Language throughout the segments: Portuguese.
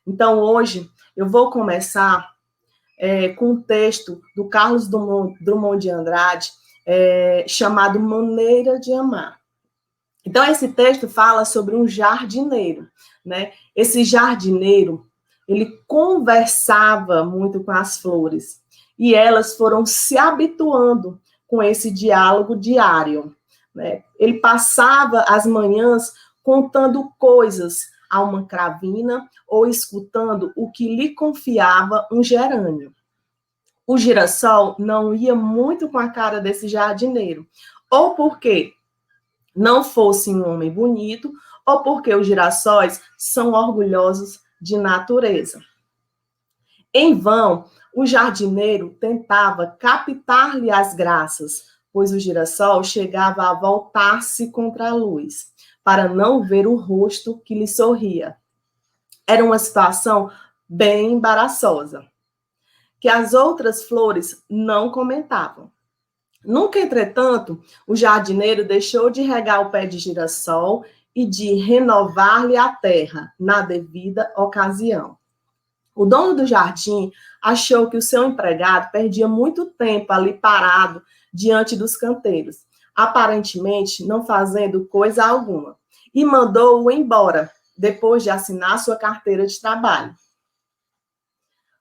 Então, hoje, eu vou começar com um texto do Carlos Drummond de Andrade, chamado Maneira de Amar. Então, esse texto fala sobre um jardineiro, né? Esse jardineiro, ele conversava muito com as flores, e elas foram se habituando com esse diálogo diário, né? Ele passava as manhãs contando coisas a uma cravina ou escutando o que lhe confiava um gerânio. O girassol não ia muito com a cara desse jardineiro, ou porque não fosse um homem bonito, ou porque os girassóis são orgulhosos de natureza. Em vão, o jardineiro tentava captar-lhe as graças, pois o girassol chegava a voltar-se contra a luz, para não ver o rosto que lhe sorria. Era uma situação bem embaraçosa, que as outras flores não comentavam. Nunca, entretanto, o jardineiro deixou de regar o pé de girassol e de renovar-lhe a terra na devida ocasião. O dono do jardim achou que o seu empregado perdia muito tempo ali parado diante dos canteiros, aparentemente não fazendo coisa alguma, e mandou-o embora, depois de assinar sua carteira de trabalho.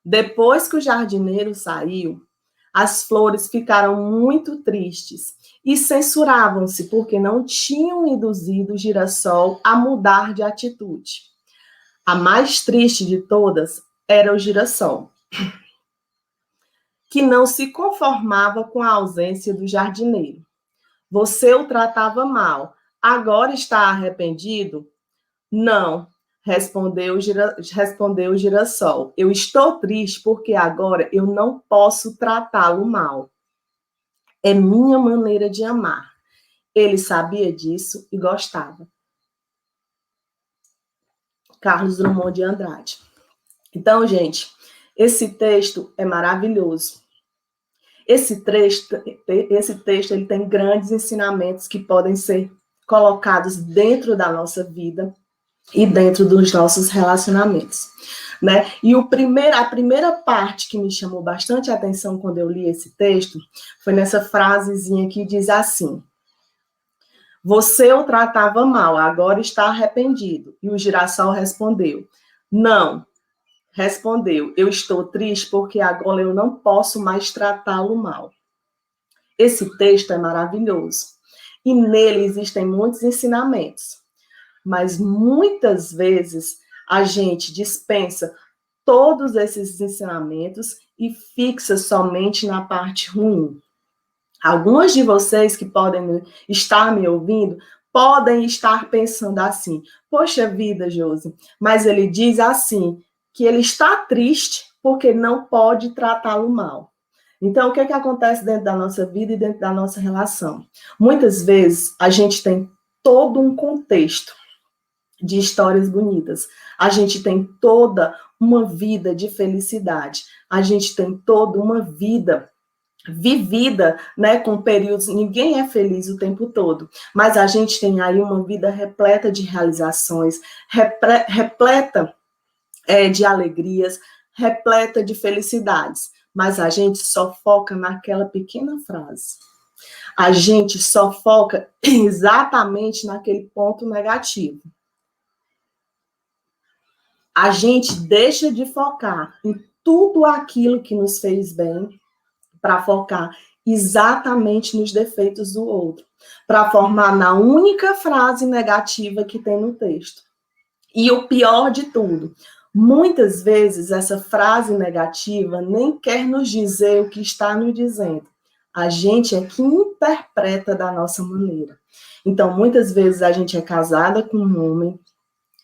Depois que o jardineiro saiu, as flores ficaram muito tristes e censuravam-se porque não tinham induzido o girassol a mudar de atitude. A mais triste de todas era o girassol, que não se conformava com a ausência do jardineiro. Você o tratava mal, agora está arrependido? Não, respondeu o girassol. Eu estou triste porque agora eu não posso tratá-lo mal. É minha maneira de amar. Ele sabia disso e gostava. Carlos Drummond de Andrade. Então, gente, esse texto é maravilhoso. Esse texto ele tem grandes ensinamentos que podem ser colocados dentro da nossa vida e dentro dos nossos relacionamentos, né? E a primeira parte que me chamou bastante a atenção quando eu li esse texto foi nessa frasezinha que diz assim: você o tratava mal, agora está arrependido. E o girassol respondeu: não. Respondeu: eu estou triste porque agora eu não posso mais tratá-lo mal. Esse texto é maravilhoso e nele existem muitos ensinamentos, mas muitas vezes a gente dispensa todos esses ensinamentos e fixa somente na parte ruim. Algumas de vocês que podem estar me ouvindo podem estar pensando assim: poxa vida, Josi, mas ele diz assim, que ele está triste porque não pode tratá-lo mal. Então, o que acontece dentro da nossa vida e dentro da nossa relação? Muitas vezes a gente tem todo um contexto de histórias bonitas. A gente tem toda uma vida de felicidade. A gente tem toda uma vida vivida, né, com períodos, ninguém é feliz o tempo todo, mas a gente tem aí uma vida repleta de realizações, repleta de alegrias, repleta de felicidades, mas a gente só foca naquela pequena frase. A gente só foca exatamente naquele ponto negativo. A gente deixa de focar em tudo aquilo que nos fez bem para focar exatamente nos defeitos do outro, para formar na única frase negativa que tem no texto. E o pior de tudo, muitas vezes essa frase negativa nem quer nos dizer o que está nos dizendo. A gente é que interpreta da nossa maneira. Então, muitas vezes a gente é casada com um homem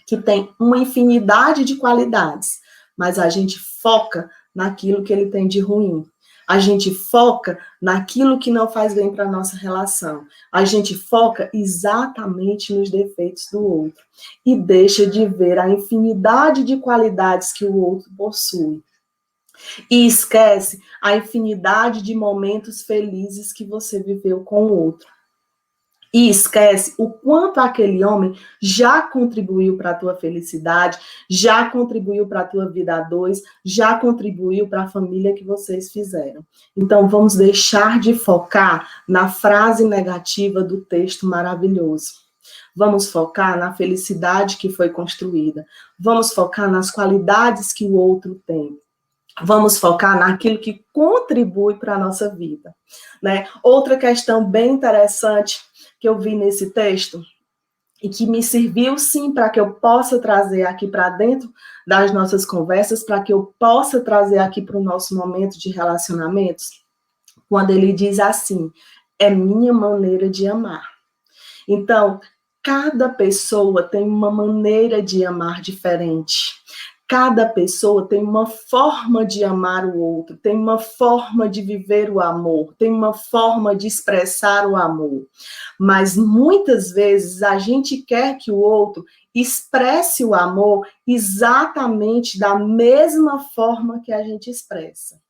que tem uma infinidade de qualidades, mas a gente foca naquilo que ele tem de ruim. A gente foca naquilo que não faz bem para a nossa relação. A gente foca exatamente nos defeitos do outro e deixa de ver a infinidade de qualidades que o outro possui. E esquece a infinidade de momentos felizes que você viveu com o outro. e esquece o quanto aquele homem já contribuiu para a tua felicidade, já contribuiu para a tua vida a dois, já contribuiu para a família que vocês fizeram. Então, vamos deixar de focar na frase negativa do texto maravilhoso. Vamos focar na felicidade que foi construída. Vamos focar nas qualidades que o outro tem. Vamos focar naquilo que contribui para a nossa vida, né? Outra questão bem interessante que eu vi nesse texto e que me serviu, sim, para que eu possa trazer aqui para dentro das nossas conversas, para que eu possa trazer aqui para o nosso momento de relacionamentos, quando ele diz assim, é minha maneira de amar. Então, cada pessoa tem uma maneira de amar diferente. Cada pessoa tem uma forma de amar o outro, tem uma forma de viver o amor, tem uma forma de expressar o amor. Mas muitas vezes a gente quer que o outro expresse o amor exatamente da mesma forma que a gente expressa,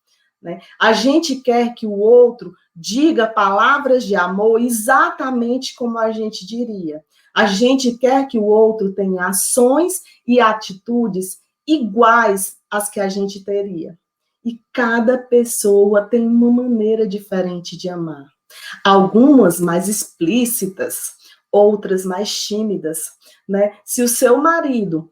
né? A gente quer que o outro diga palavras de amor exatamente como a gente diria. A gente quer que o outro tenha ações e atitudes iguais às que a gente teria. E cada pessoa tem uma maneira diferente de amar. Algumas mais explícitas, outras mais tímidas, né? Se o seu marido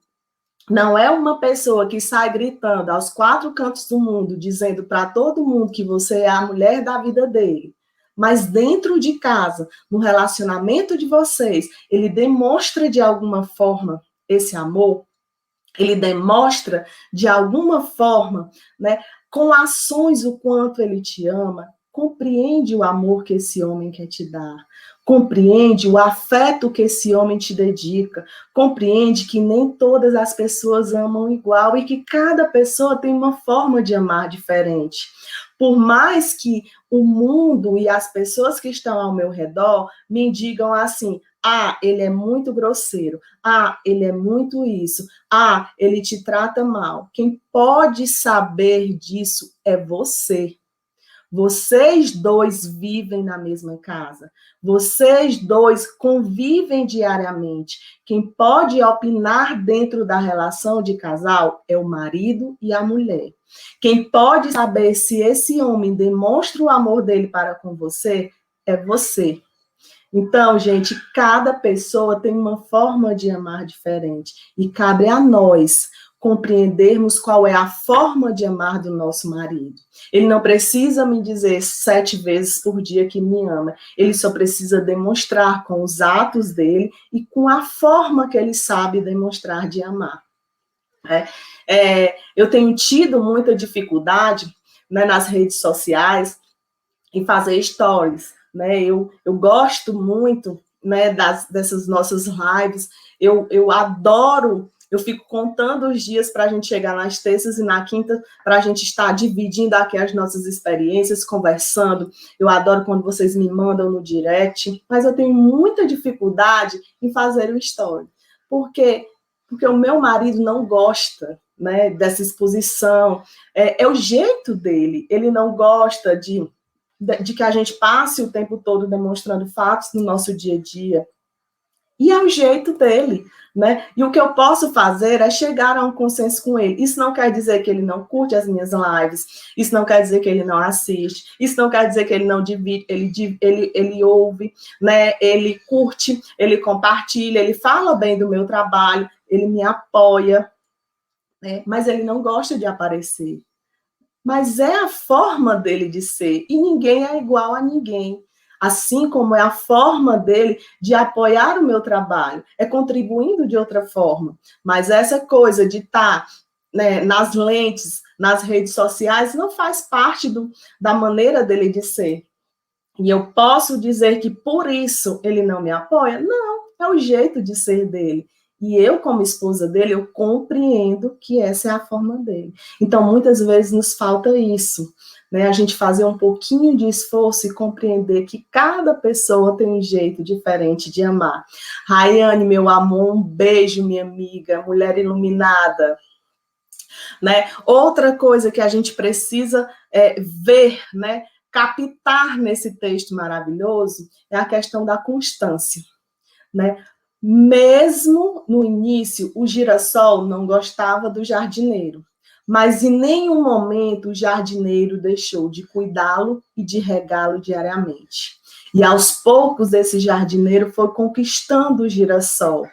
não é uma pessoa que sai gritando aos quatro cantos do mundo, dizendo para todo mundo que você é a mulher da vida dele, mas dentro de casa, no relacionamento de vocês, ele demonstra de alguma forma esse amor, ele demonstra de alguma forma, né, com ações o quanto ele te ama, compreende o amor que esse homem quer te dar, compreende o afeto que esse homem te dedica, compreende que nem todas as pessoas amam igual e que cada pessoa tem uma forma de amar diferente. Por mais que o mundo e as pessoas que estão ao meu redor me digam assim, ah, ele é muito grosseiro, ah, ele é muito isso, ah, ele te trata mal. Quem pode saber disso é você. Vocês dois vivem na mesma casa. Vocês dois convivem diariamente. Quem pode opinar dentro da relação de casal é o marido e a mulher. Quem pode saber se esse homem demonstra o amor dele para com você é você. Então, gente, cada pessoa tem uma forma de amar diferente e cabe a nós compreendermos qual é a forma de amar do nosso marido. Ele não precisa me dizer 7 vezes por dia que me ama, ele só precisa demonstrar com os atos dele e com a forma que ele sabe demonstrar de amar. Eu tenho tido muita dificuldade, né, nas redes sociais em fazer stories, né? Eu gosto muito, né, dessas nossas lives, eu adoro, eu fico contando os dias para a gente chegar nas terças e na quinta, para a gente estar dividindo aqui as nossas experiências, conversando. Eu adoro quando vocês me mandam no direct, mas eu tenho muita dificuldade em fazer o story. Por quê? Porque o meu marido não gosta, né, dessa exposição. É o jeito dele, ele não gosta de que a gente passe o tempo todo demonstrando fatos no nosso dia a dia. E é o jeito dele, né? E o que eu posso fazer é chegar a um consenso com ele. Isso não quer dizer que ele não curte as minhas lives, isso não quer dizer que ele não assiste, isso não quer dizer que ele não divide, ele ouve, né? Ele curte, ele compartilha, ele fala bem do meu trabalho, ele me apoia, né? Mas ele não gosta de aparecer. Mas é a forma dele de ser, e ninguém é igual a ninguém. Assim como é a forma dele de apoiar o meu trabalho, é contribuindo de outra forma. Mas essa coisa de estar, né, nas lentes, nas redes sociais, não faz parte da maneira dele de ser. E eu posso dizer que por isso ele não me apoia? Não, é o jeito de ser dele. E eu, como esposa dele, eu compreendo que essa é a forma dele. Então, muitas vezes nos falta isso, né? A gente fazer um pouquinho de esforço e compreender que cada pessoa tem um jeito diferente de amar. Rayane, meu amor, um beijo, minha amiga, mulher iluminada. Né? Outra coisa que a gente precisa ver, né? captar nesse texto maravilhoso é a questão da constância, né? Mesmo no início, o girassol não gostava do jardineiro, mas em nenhum momento o jardineiro deixou de cuidá-lo e de regá-lo diariamente. E aos poucos esse jardineiro foi conquistando o girassol.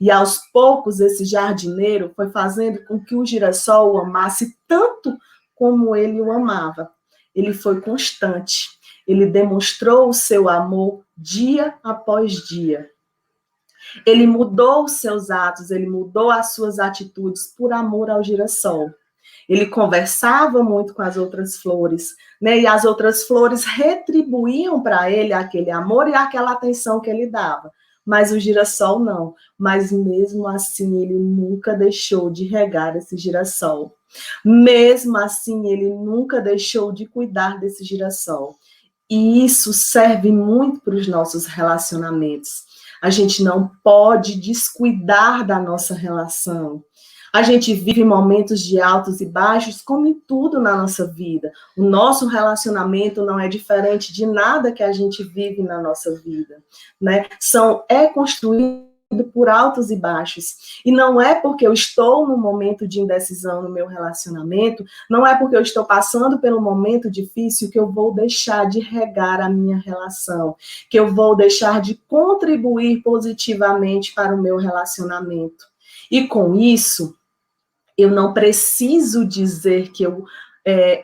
E aos poucos esse jardineiro foi fazendo com que o girassol o amasse tanto como ele o amava. Ele foi constante. Ele demonstrou o seu amor dia após dia. Ele mudou os seus atos, ele mudou as suas atitudes por amor ao girassol. Ele conversava muito com as outras flores, né? E as outras flores retribuíam para ele aquele amor e aquela atenção que ele dava. Mas o girassol não. Mas mesmo assim, ele nunca deixou de regar esse girassol. Mesmo assim, ele nunca deixou de cuidar desse girassol. E isso serve muito para os nossos relacionamentos. A gente não pode descuidar da nossa relação. A gente vive momentos de altos e baixos, como em tudo na nossa vida. O nosso relacionamento não é diferente de nada que a gente vive na nossa vida, né? É construído por altos e baixos. E não é porque eu estou num momento de indecisão no meu relacionamento, não é porque eu estou passando pelo momento difícil que eu vou deixar de regar a minha relação, que eu vou deixar de contribuir positivamente para o meu relacionamento. E com isso, eu não preciso dizer que eu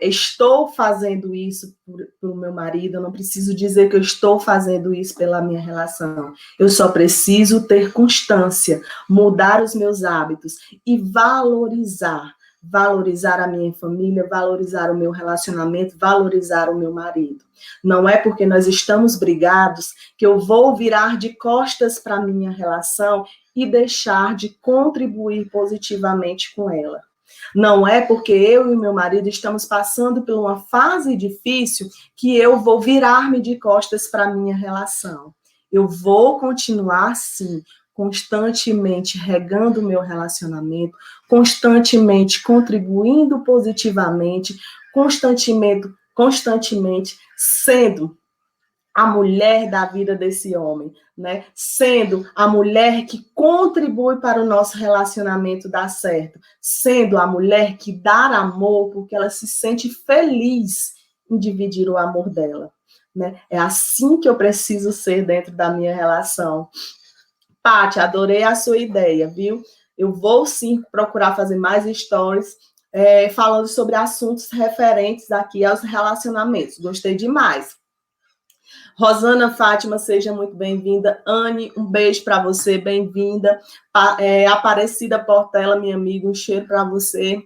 estou fazendo isso para o meu marido, eu não preciso dizer que eu estou fazendo isso pela minha relação. Eu só preciso ter constância, mudar os meus hábitos e valorizar a minha família, valorizar o meu relacionamento, valorizar o meu marido. Não é porque nós estamos brigados que eu vou virar de costas para a minha relação e deixar de contribuir positivamente com ela. Não é porque eu e meu marido estamos passando por uma fase difícil que eu vou virar-me de costas para a minha relação. Eu vou continuar, sim, constantemente regando o meu relacionamento, constantemente contribuindo positivamente, constantemente sendo a mulher da vida desse homem, né? Sendo a mulher que contribui para o nosso relacionamento dar certo, sendo a mulher que dá amor porque ela se sente feliz em dividir o amor dela, né? É assim que eu preciso ser dentro da minha relação. Paty, adorei a sua ideia, viu? Eu vou sim procurar fazer mais stories falando sobre assuntos referentes aqui aos relacionamentos. Gostei demais. Rosana Fátima, seja muito bem-vinda. Anne, um beijo para você, bem-vinda. Aparecida Portela, minha amiga, um cheiro para você.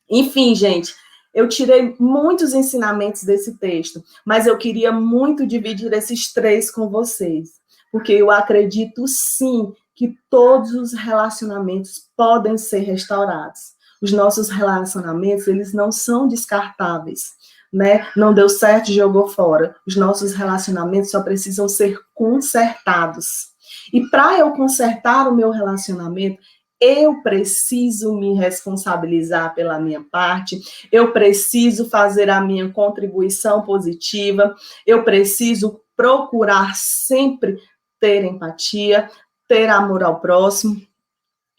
Enfim, gente, eu tirei muitos ensinamentos desse texto, mas eu queria muito dividir esses 3 com vocês, porque eu acredito, sim, que todos os relacionamentos podem ser restaurados. Os nossos relacionamentos, eles não são descartáveis. Né? Não deu certo, jogou fora. Os nossos relacionamentos só precisam ser consertados. E para eu consertar o meu relacionamento, eu preciso me responsabilizar pela minha parte, eu preciso fazer a minha contribuição positiva, eu preciso procurar sempre ter empatia, ter amor ao próximo,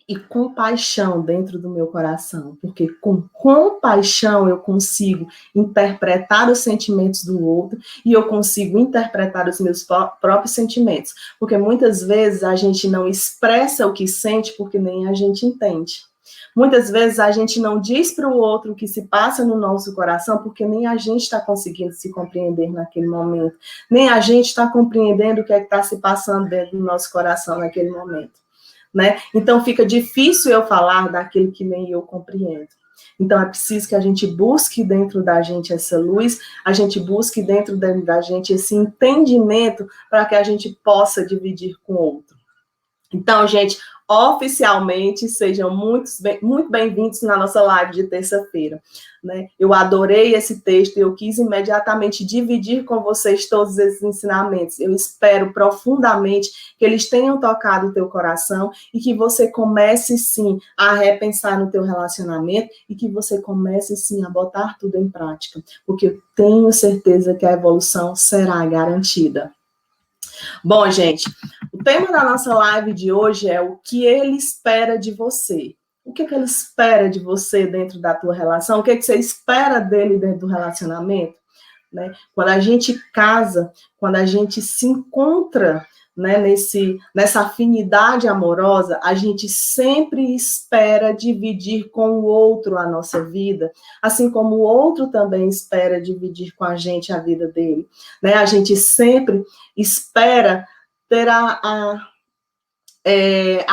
e compaixão dentro do meu coração, porque com compaixão eu consigo interpretar os sentimentos do outro e eu consigo interpretar os meus próprios sentimentos, porque muitas vezes a gente não expressa o que sente porque nem a gente entende. Muitas vezes a gente não diz para o outro o que se passa no nosso coração porque nem a gente está conseguindo se compreender naquele momento, nem a gente está compreendendo o que é que está se passando dentro do nosso coração naquele momento. Né? Então fica difícil eu falar daquilo que nem eu compreendo. Então é preciso que a gente busque dentro da gente essa luz, a gente busque dentro da gente esse entendimento para que a gente possa dividir com o outro. Então, gente, Oficialmente, sejam muito bem-vindos na nossa live de terça-feira. Né? Eu adorei esse texto e eu quis imediatamente dividir com vocês todos esses ensinamentos. Eu espero profundamente que eles tenham tocado o teu coração e que você comece, sim, a repensar no teu relacionamento e que você comece, sim, a botar tudo em prática, porque eu tenho certeza que a evolução será garantida. Bom, gente, o tema da nossa live de hoje é o que ele espera de você. O que ele espera de você dentro da tua relação? O que você espera dele dentro do relacionamento? Né? Quando a gente casa, quando a gente se encontra, né, nessa afinidade amorosa, a gente sempre espera dividir com o outro a nossa vida, assim como o outro também espera dividir com a gente a vida dele. Né? A gente sempre espera ter a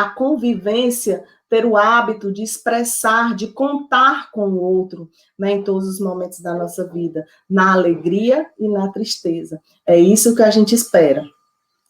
convivência, ter o hábito de expressar, de contar com o outro, né, em todos os momentos da nossa vida, na alegria e na tristeza. É isso que a gente espera.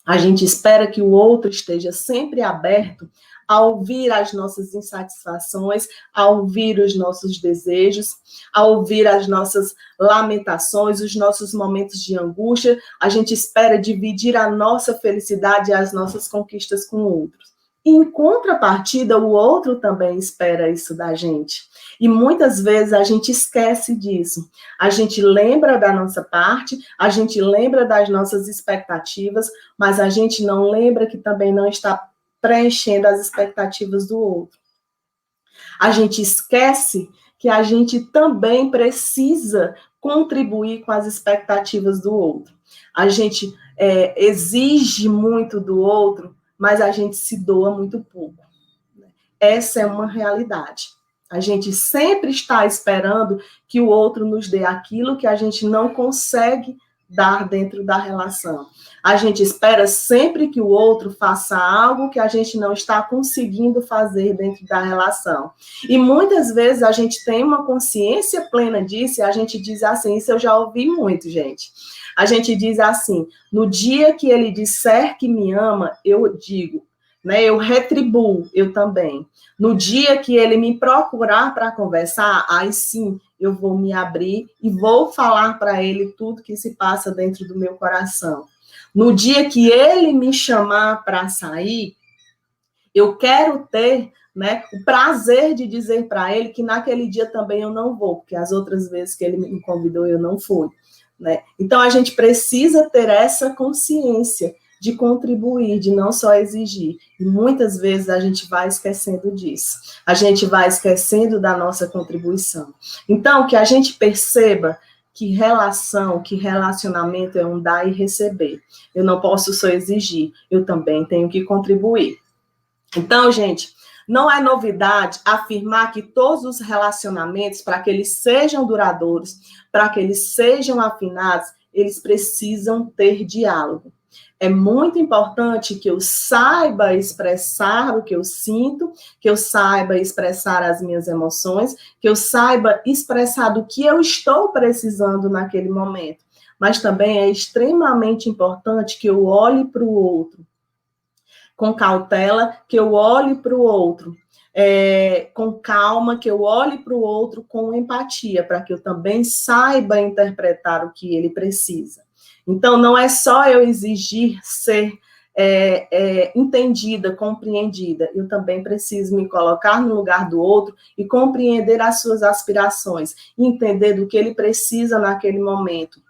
A gente espera que o outro esteja sempre aberto a ouvir as nossas insatisfações, a ouvir os nossos desejos, a ouvir as nossas lamentações, os nossos momentos de angústia. A gente espera dividir a nossa felicidade e as nossas conquistas com outros. E, em contrapartida, o outro também espera isso da gente. E muitas vezes a gente esquece disso. A gente lembra da nossa parte, a gente lembra das nossas expectativas, mas a gente não lembra que também não está preenchendo as expectativas do outro. A gente esquece que a gente também precisa contribuir com as expectativas do outro. A gente exige muito do outro, mas a gente se doa muito pouco. Essa é uma realidade. A gente sempre está esperando que o outro nos dê aquilo que a gente não consegue dar dentro da relação. A gente espera sempre que o outro faça algo que a gente não está conseguindo fazer dentro da relação. E muitas vezes a gente tem uma consciência plena disso e a gente diz assim, isso eu já ouvi muito, gente. A gente diz assim, no dia que ele disser que me ama, eu digo, né, eu retribuo, eu também. No dia que ele me procurar para conversar, aí sim, eu vou me abrir e vou falar para ele tudo que se passa dentro do meu coração. No dia que ele me chamar para sair, eu quero ter, né, o prazer de dizer para ele que naquele dia também eu não vou, porque as outras vezes que ele me convidou eu não fui. Né? Então a gente precisa ter essa consciência de contribuir, de não só exigir. E muitas vezes a gente vai esquecendo disso. A gente vai esquecendo da nossa contribuição. Então, que a gente perceba que relacionamento é um dar e receber. Eu não posso só exigir, eu também tenho que contribuir. Então, gente, não é novidade afirmar que todos os relacionamentos, para que eles sejam duradouros, para que eles sejam afinados, eles precisam ter diálogo. É muito importante que eu saiba expressar o que eu sinto, que eu saiba expressar as minhas emoções, que eu saiba expressar do que eu estou precisando naquele momento. Mas também é extremamente importante que eu olhe para o outro com cautela, que eu olhe para o outro com calma, que eu olhe para o outro com empatia, para que eu também saiba interpretar o que ele precisa. Então, não é só eu exigir ser entendida, compreendida, eu também preciso me colocar no lugar do outro e compreender as suas aspirações, entender do que ele precisa naquele momento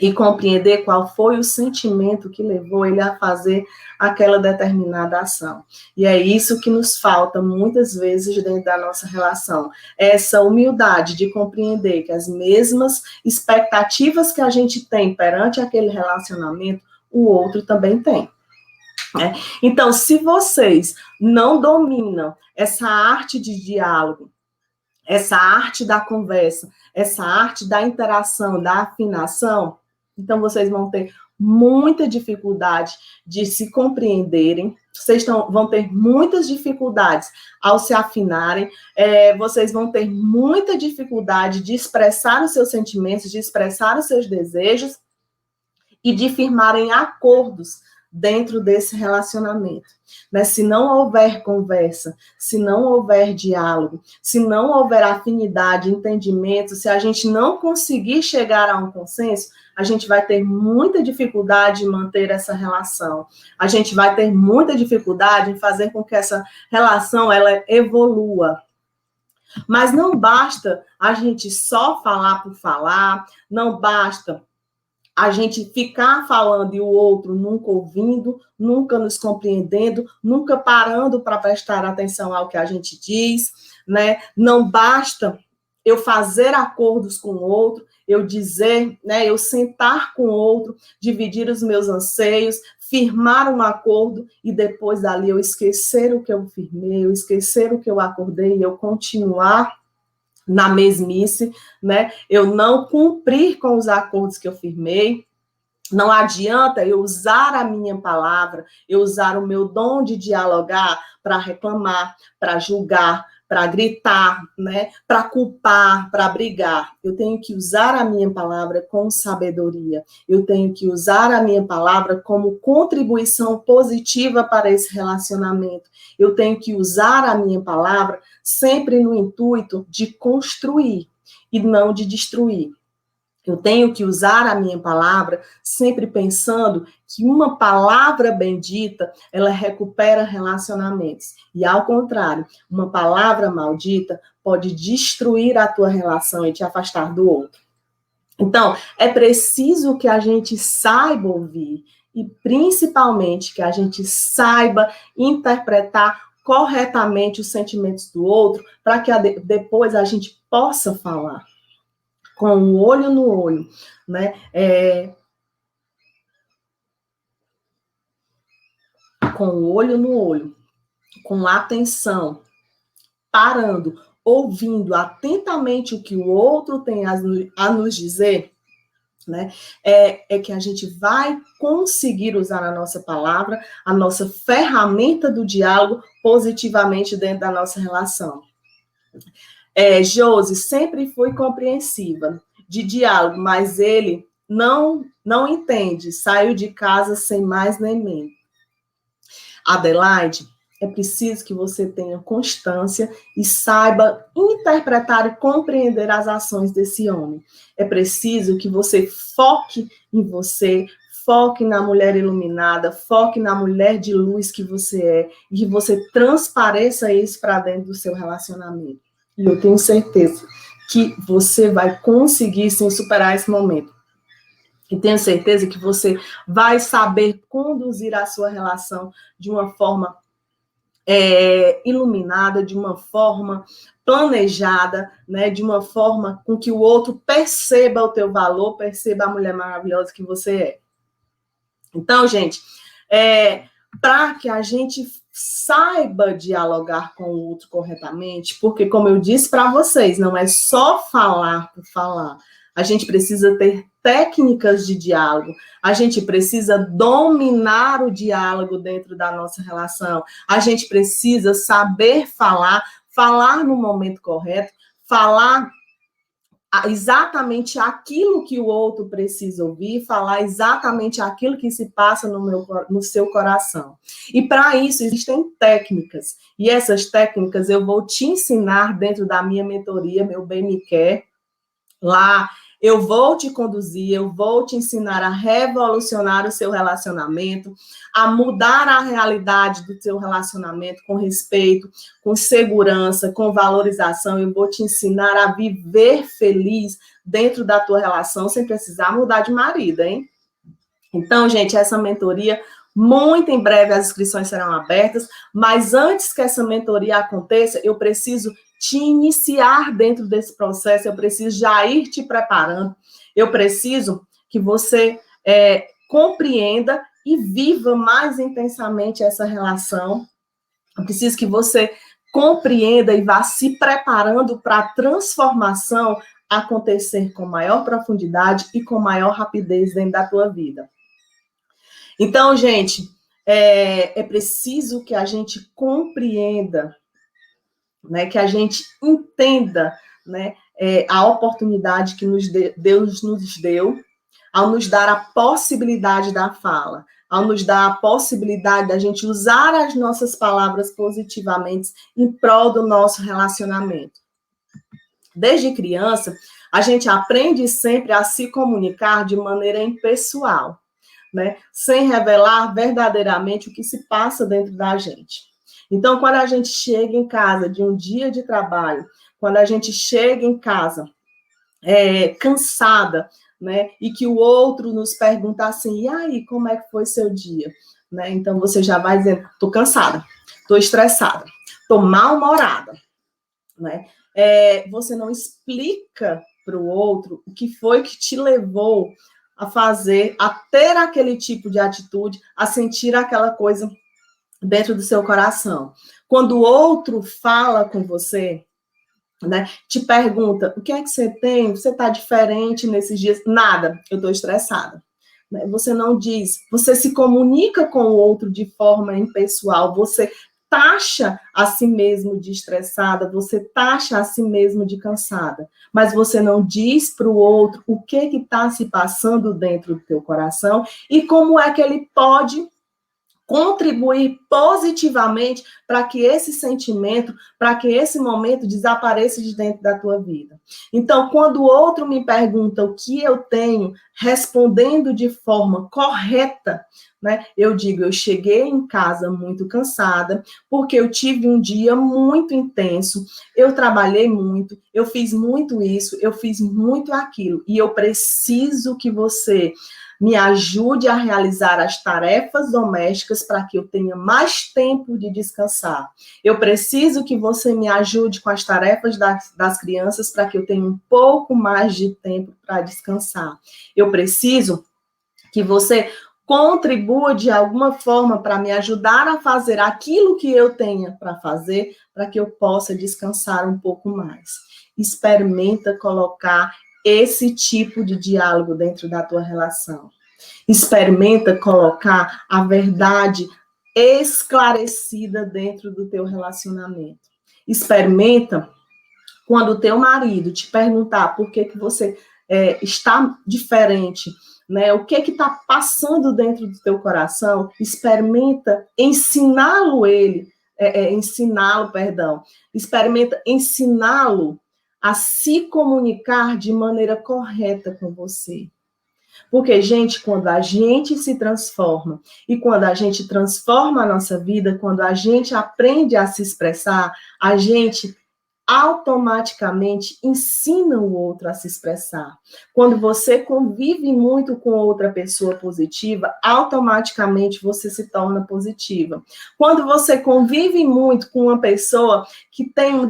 e compreender qual foi o sentimento que levou ele a fazer aquela determinada ação. E é isso que nos falta muitas vezes dentro da nossa relação, essa humildade de compreender que as mesmas expectativas que a gente tem perante aquele relacionamento, o outro também tem. Né? Então, se vocês não dominam essa arte de diálogo, essa arte da conversa, essa arte da interação, da afinação, então vocês vão ter muita dificuldade de se compreenderem, vocês vão ter muitas dificuldades ao se afinarem, vocês vão ter muita dificuldade de expressar os seus sentimentos, de expressar os seus desejos e de firmarem acordos dentro desse relacionamento. Né? Se não houver conversa, se não houver diálogo, se não houver afinidade, entendimento, se a gente não conseguir chegar a um consenso, a gente vai ter muita dificuldade em manter essa relação. A gente vai ter muita dificuldade em fazer com que essa relação ela evolua. Mas não basta a gente só falar por falar, não basta a gente ficar falando e o outro nunca ouvindo, nunca nos compreendendo, nunca parando para prestar atenção ao que a gente diz, né? Não basta eu fazer acordos com o outro, eu dizer, né, eu sentar com o outro, dividir os meus anseios, firmar um acordo e depois dali eu esquecer o que eu firmei, eu esquecer o que eu acordei e eu continuar na mesmice, né? Eu não cumprir com os acordos que eu firmei. Não adianta eu usar a minha palavra, eu usar o meu dom de dialogar para reclamar, para julgar, para gritar, né? Para culpar, para brigar. Eu tenho que usar a minha palavra com sabedoria. Eu tenho que usar a minha palavra como contribuição positiva para esse relacionamento. Eu tenho que usar a minha palavra sempre no intuito de construir e não de destruir. Eu tenho que usar a minha palavra sempre pensando que uma palavra bendita, ela recupera relacionamentos. E ao contrário, uma palavra maldita pode destruir a tua relação e te afastar do outro. Então, é preciso que a gente saiba ouvir e principalmente que a gente saiba interpretar corretamente os sentimentos do outro para que depois a gente possa falar com o olho no olho, né? Com o olho no olho, com atenção, parando, ouvindo atentamente o que o outro tem a nos dizer, né? É que a gente vai conseguir usar a nossa palavra, a nossa ferramenta do diálogo positivamente dentro da nossa relação. Josi, sempre fui compreensiva de diálogo, mas ele não entende, saiu de casa sem mais nem menos. Adelaide, é preciso que você tenha constância e saiba interpretar e compreender as ações desse homem. É preciso que você foque em você, foque na mulher iluminada, foque na mulher de luz que você é, e que você transpareça isso para dentro do seu relacionamento. E eu tenho certeza que você vai conseguir sim superar esse momento. E tenho certeza que você vai saber conduzir a sua relação de uma forma iluminada, de uma forma planejada, né, de uma forma com que o outro perceba o teu valor, perceba a mulher maravilhosa que você é. Então, gente, para que a gente saiba dialogar com o outro corretamente, porque, como eu disse para vocês, não é só falar por falar. A gente precisa ter técnicas de diálogo, a gente precisa dominar o diálogo dentro da nossa relação, a gente precisa saber falar no momento correto, falar exatamente aquilo que o outro precisa ouvir, falar exatamente aquilo que se passa no seu coração. E para isso existem técnicas, e essas técnicas eu vou te ensinar dentro da minha mentoria, Meu Bem Me Quer. Lá eu vou te conduzir, eu vou te ensinar a revolucionar o seu relacionamento, a mudar a realidade do seu relacionamento com respeito, com segurança, com valorização. Eu vou te ensinar a viver feliz dentro da tua relação sem precisar mudar de marido, hein? Então, gente, essa mentoria, muito em breve as inscrições serão abertas, mas antes que essa mentoria aconteça, eu preciso te iniciar dentro desse processo, eu preciso já ir te preparando, eu preciso que você compreenda e viva mais intensamente essa relação, eu preciso que você compreenda e vá se preparando para a transformação acontecer com maior profundidade e com maior rapidez dentro da tua vida. Então, gente, é preciso que a gente compreenda, né, que a gente entenda, né, a oportunidade que Deus nos deu ao nos dar a possibilidade da fala, ao nos dar a possibilidade da gente usar as nossas palavras positivamente em prol do nosso relacionamento. Desde criança, a gente aprende sempre a se comunicar de maneira impessoal, né? Sem revelar verdadeiramente o que se passa dentro da gente. Então, quando a gente chega em casa de um dia de trabalho, quando a gente chega em casa cansada, né, e que o outro nos pergunta assim, e aí, como é que foi seu dia? Né? Então, você já vai dizendo, estou cansada, estou estressada, estou mal-humorada, né? Você não explica para o outro o que foi que te levou a fazer, a ter aquele tipo de atitude, a sentir aquela coisa dentro do seu coração. Quando o outro fala com você, né, te pergunta, o que é que você tem? Você está diferente nesses dias? Nada, eu estou estressada. Você não diz, você se comunica com o outro de forma impessoal, você taxa a si mesmo de estressada, você taxa a si mesmo de cansada, mas você não diz para o outro o que está se passando dentro do teu coração e como é que ele pode contribuir positivamente para que esse sentimento, para que esse momento desapareça de dentro da tua vida. Então, quando o outro me pergunta o que eu tenho, respondendo de forma correta, né, eu digo, eu cheguei em casa muito cansada, porque eu tive um dia muito intenso, eu trabalhei muito, eu fiz muito isso, eu fiz muito aquilo, e eu preciso que você me ajude a realizar as tarefas domésticas para que eu tenha mais tempo de descansar. Eu preciso que você me ajude com as tarefas das crianças para que eu tenha um pouco mais de tempo para descansar. Eu preciso que você contribua de alguma forma para me ajudar a fazer aquilo que eu tenha para fazer, para que eu possa descansar um pouco mais. Experimenta colocar esse tipo de diálogo dentro da tua relação. Experimenta colocar a verdade esclarecida dentro do teu relacionamento. Experimenta quando o teu marido te perguntar por que você está diferente, né? O que está passando dentro do teu coração, experimenta experimenta ensiná-lo a se comunicar de maneira correta com você. Porque, gente, quando a gente se transforma e quando a gente transforma a nossa vida, quando a gente aprende a se expressar, a gente automaticamente ensina o outro a se expressar. Quando você convive muito com outra pessoa positiva, automaticamente você se torna positiva. Quando você convive muito com uma pessoa que tem uma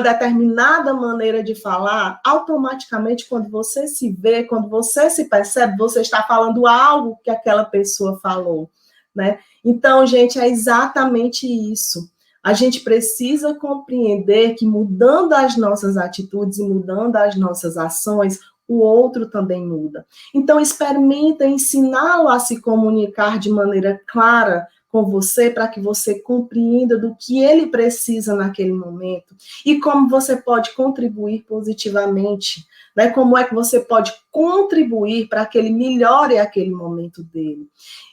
determinada maneira de falar, automaticamente, quando você se vê, quando você se percebe, você está falando algo que aquela pessoa falou, né? Então, gente, é exatamente isso. A gente precisa compreender que mudando as nossas atitudes e mudando as nossas ações, o outro também muda. Então, experimenta ensiná-lo a se comunicar de maneira clara com você, para que você compreenda do que ele precisa naquele momento e como você pode contribuir positivamente, né? Como é que você pode contribuir para que ele melhore aquele momento dele.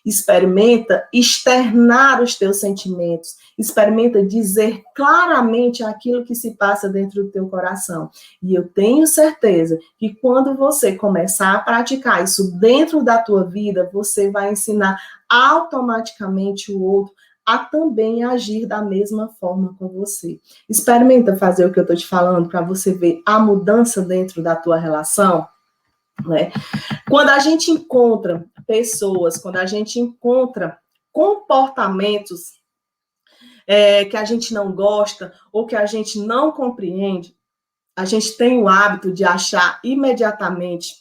Experimenta externar os teus sentimentos, experimenta dizer claramente aquilo que se passa dentro do teu coração. E eu tenho certeza que quando você começar a praticar isso dentro da tua vida, você vai ensinar automaticamente o outro a também agir da mesma forma com você. Experimenta fazer o que eu estou te falando para você ver a mudança dentro da tua relação, né? Quando a gente encontra pessoas, quando a gente encontra comportamentos que a gente não gosta ou que a gente não compreende, a gente tem o hábito de achar imediatamente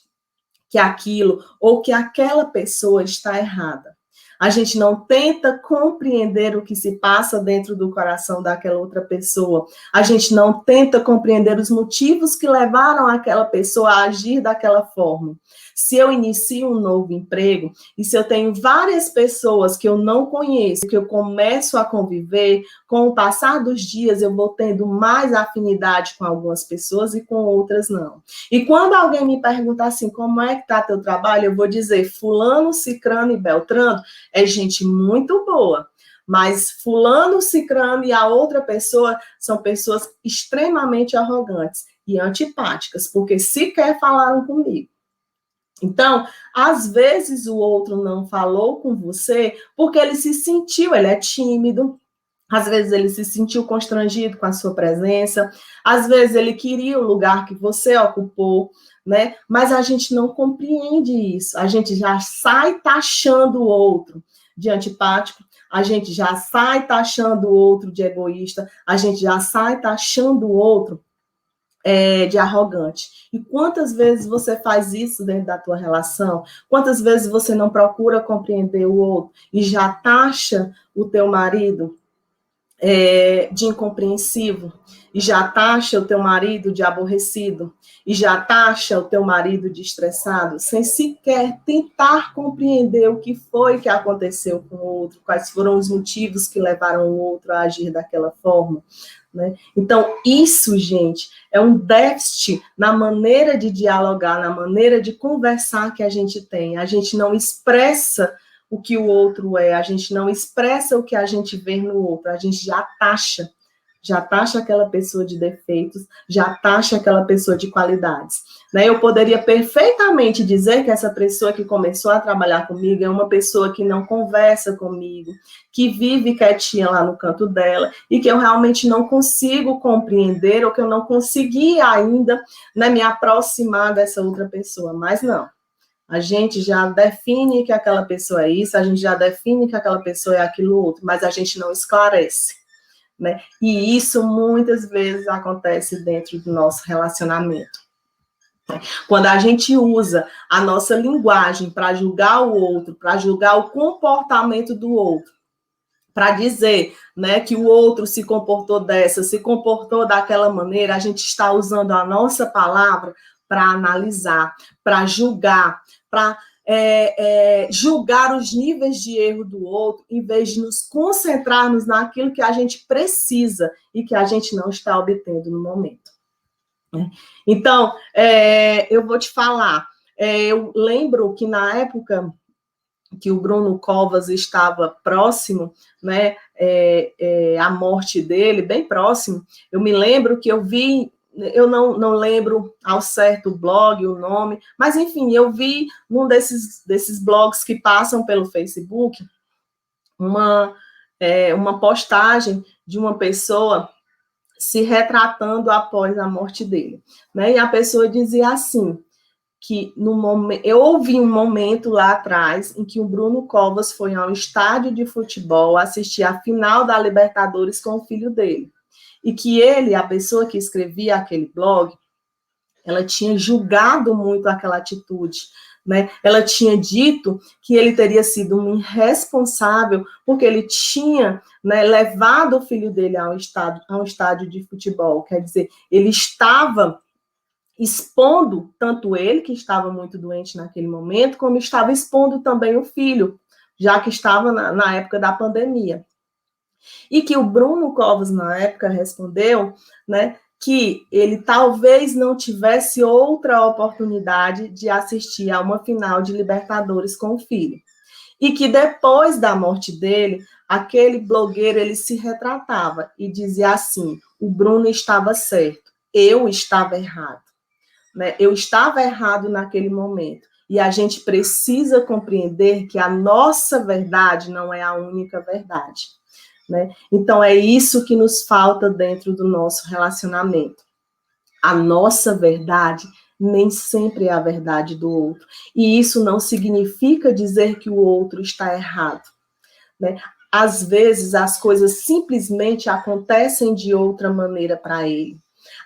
que aquilo ou que aquela pessoa está errada. A gente não tenta compreender o que se passa dentro do coração daquela outra pessoa. A gente não tenta compreender os motivos que levaram aquela pessoa a agir daquela forma. Se eu inicio um novo emprego e se eu tenho várias pessoas que eu não conheço, que eu começo a conviver, com o passar dos dias eu vou tendo mais afinidade com algumas pessoas e com outras não. E quando alguém me pergunta assim, como é que está teu trabalho? Eu vou dizer, fulano, cicrano e beltrano é gente muito boa. Mas fulano, cicrano e a outra pessoa são pessoas extremamente arrogantes e antipáticas, porque sequer falaram comigo. Então, às vezes o outro não falou com você porque ele se sentiu, ele é tímido, às vezes ele se sentiu constrangido com a sua presença, às vezes ele queria o lugar que você ocupou, né? Mas a gente não compreende isso, a gente já sai taxando o outro de antipático, a gente já sai taxando o outro de egoísta, a gente já sai taxando o outro de arrogante. E quantas vezes você faz isso dentro da tua relação? Quantas vezes você não procura compreender o outro e já taxa o teu marido de incompreensivo, e já taxa o teu marido de aborrecido, e já taxa o teu marido de estressado, sem sequer tentar compreender o que foi que aconteceu com o outro, quais foram os motivos que levaram o outro a agir daquela forma, né? Então, isso, gente, é um déficit na maneira de dialogar, na maneira de conversar que a gente tem. A gente não expressa o que o outro é, a gente não expressa o que a gente vê no outro, a gente já taxa aquela pessoa de defeitos, já taxa aquela pessoa de qualidades. Né? Eu poderia perfeitamente dizer que essa pessoa que começou a trabalhar comigo é uma pessoa que não conversa comigo, que vive quietinha lá no canto dela, e que eu realmente não consigo compreender, ou que eu não consegui ainda, né, me aproximar dessa outra pessoa, mas não. A gente já define que aquela pessoa é isso, a gente já define que aquela pessoa é aquilo outro, mas a gente não esclarece, né? E isso muitas vezes acontece dentro do nosso relacionamento. Quando a gente usa a nossa linguagem para julgar o outro, para julgar o comportamento do outro, para dizer, né, que o outro se comportou se comportou daquela maneira, a gente está usando a nossa palavra para analisar, para julgar, para julgar os níveis de erro do outro, em vez de nos concentrarmos naquilo que a gente precisa e que a gente não está obtendo no momento. Então, eu vou te falar, eu lembro que na época que o Bruno Covas estava próximo, né, a morte dele, bem próximo, eu me lembro que eu vi, eu não lembro ao certo o blog, o nome, mas enfim, eu vi num desses blogs que passam pelo Facebook, uma postagem de uma pessoa se retratando após a morte dele, né, e a pessoa dizia assim, que eu ouvi um momento lá atrás em que o Bruno Covas foi ao estádio de futebol assistir a final da Libertadores com o filho dele. E que ele, a pessoa que escrevia aquele blog, ela tinha julgado muito aquela atitude, né? Ela tinha dito que ele teria sido um irresponsável porque ele tinha, né, levado o filho dele a um estádio de futebol. Quer dizer, ele estava expondo tanto ele, que estava muito doente naquele momento, como estava expondo também o filho, já que estava na época da pandemia. E que o Bruno Covas, na época, respondeu, né, que ele talvez não tivesse outra oportunidade de assistir a uma final de Libertadores com o filho. E que depois da morte dele, aquele blogueiro, ele se retratava e dizia assim, o Bruno estava certo, eu estava errado. Né? Eu estava errado naquele momento. E a gente precisa compreender que a nossa verdade não é a única verdade. Né? Então, é isso que nos falta dentro do nosso relacionamento. A nossa verdade nem sempre é a verdade do outro. E isso não significa dizer que o outro está errado. Né? Às vezes, as coisas simplesmente acontecem de outra maneira para ele.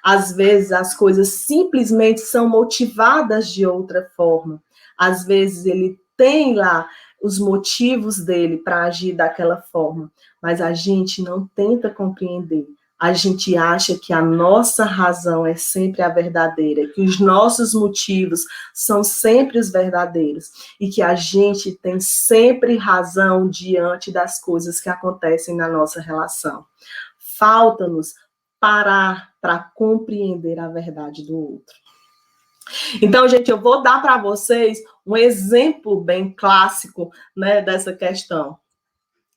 Às vezes, as coisas simplesmente são motivadas de outra forma. Às vezes, ele tem lá os motivos dele para agir daquela forma, mas a gente não tenta compreender. A gente acha que a nossa razão é sempre a verdadeira, que os nossos motivos são sempre os verdadeiros e que a gente tem sempre razão diante das coisas que acontecem na nossa relação. Falta-nos parar para compreender a verdade do outro. Então, gente, eu vou dar para vocês um exemplo bem clássico, né, dessa questão.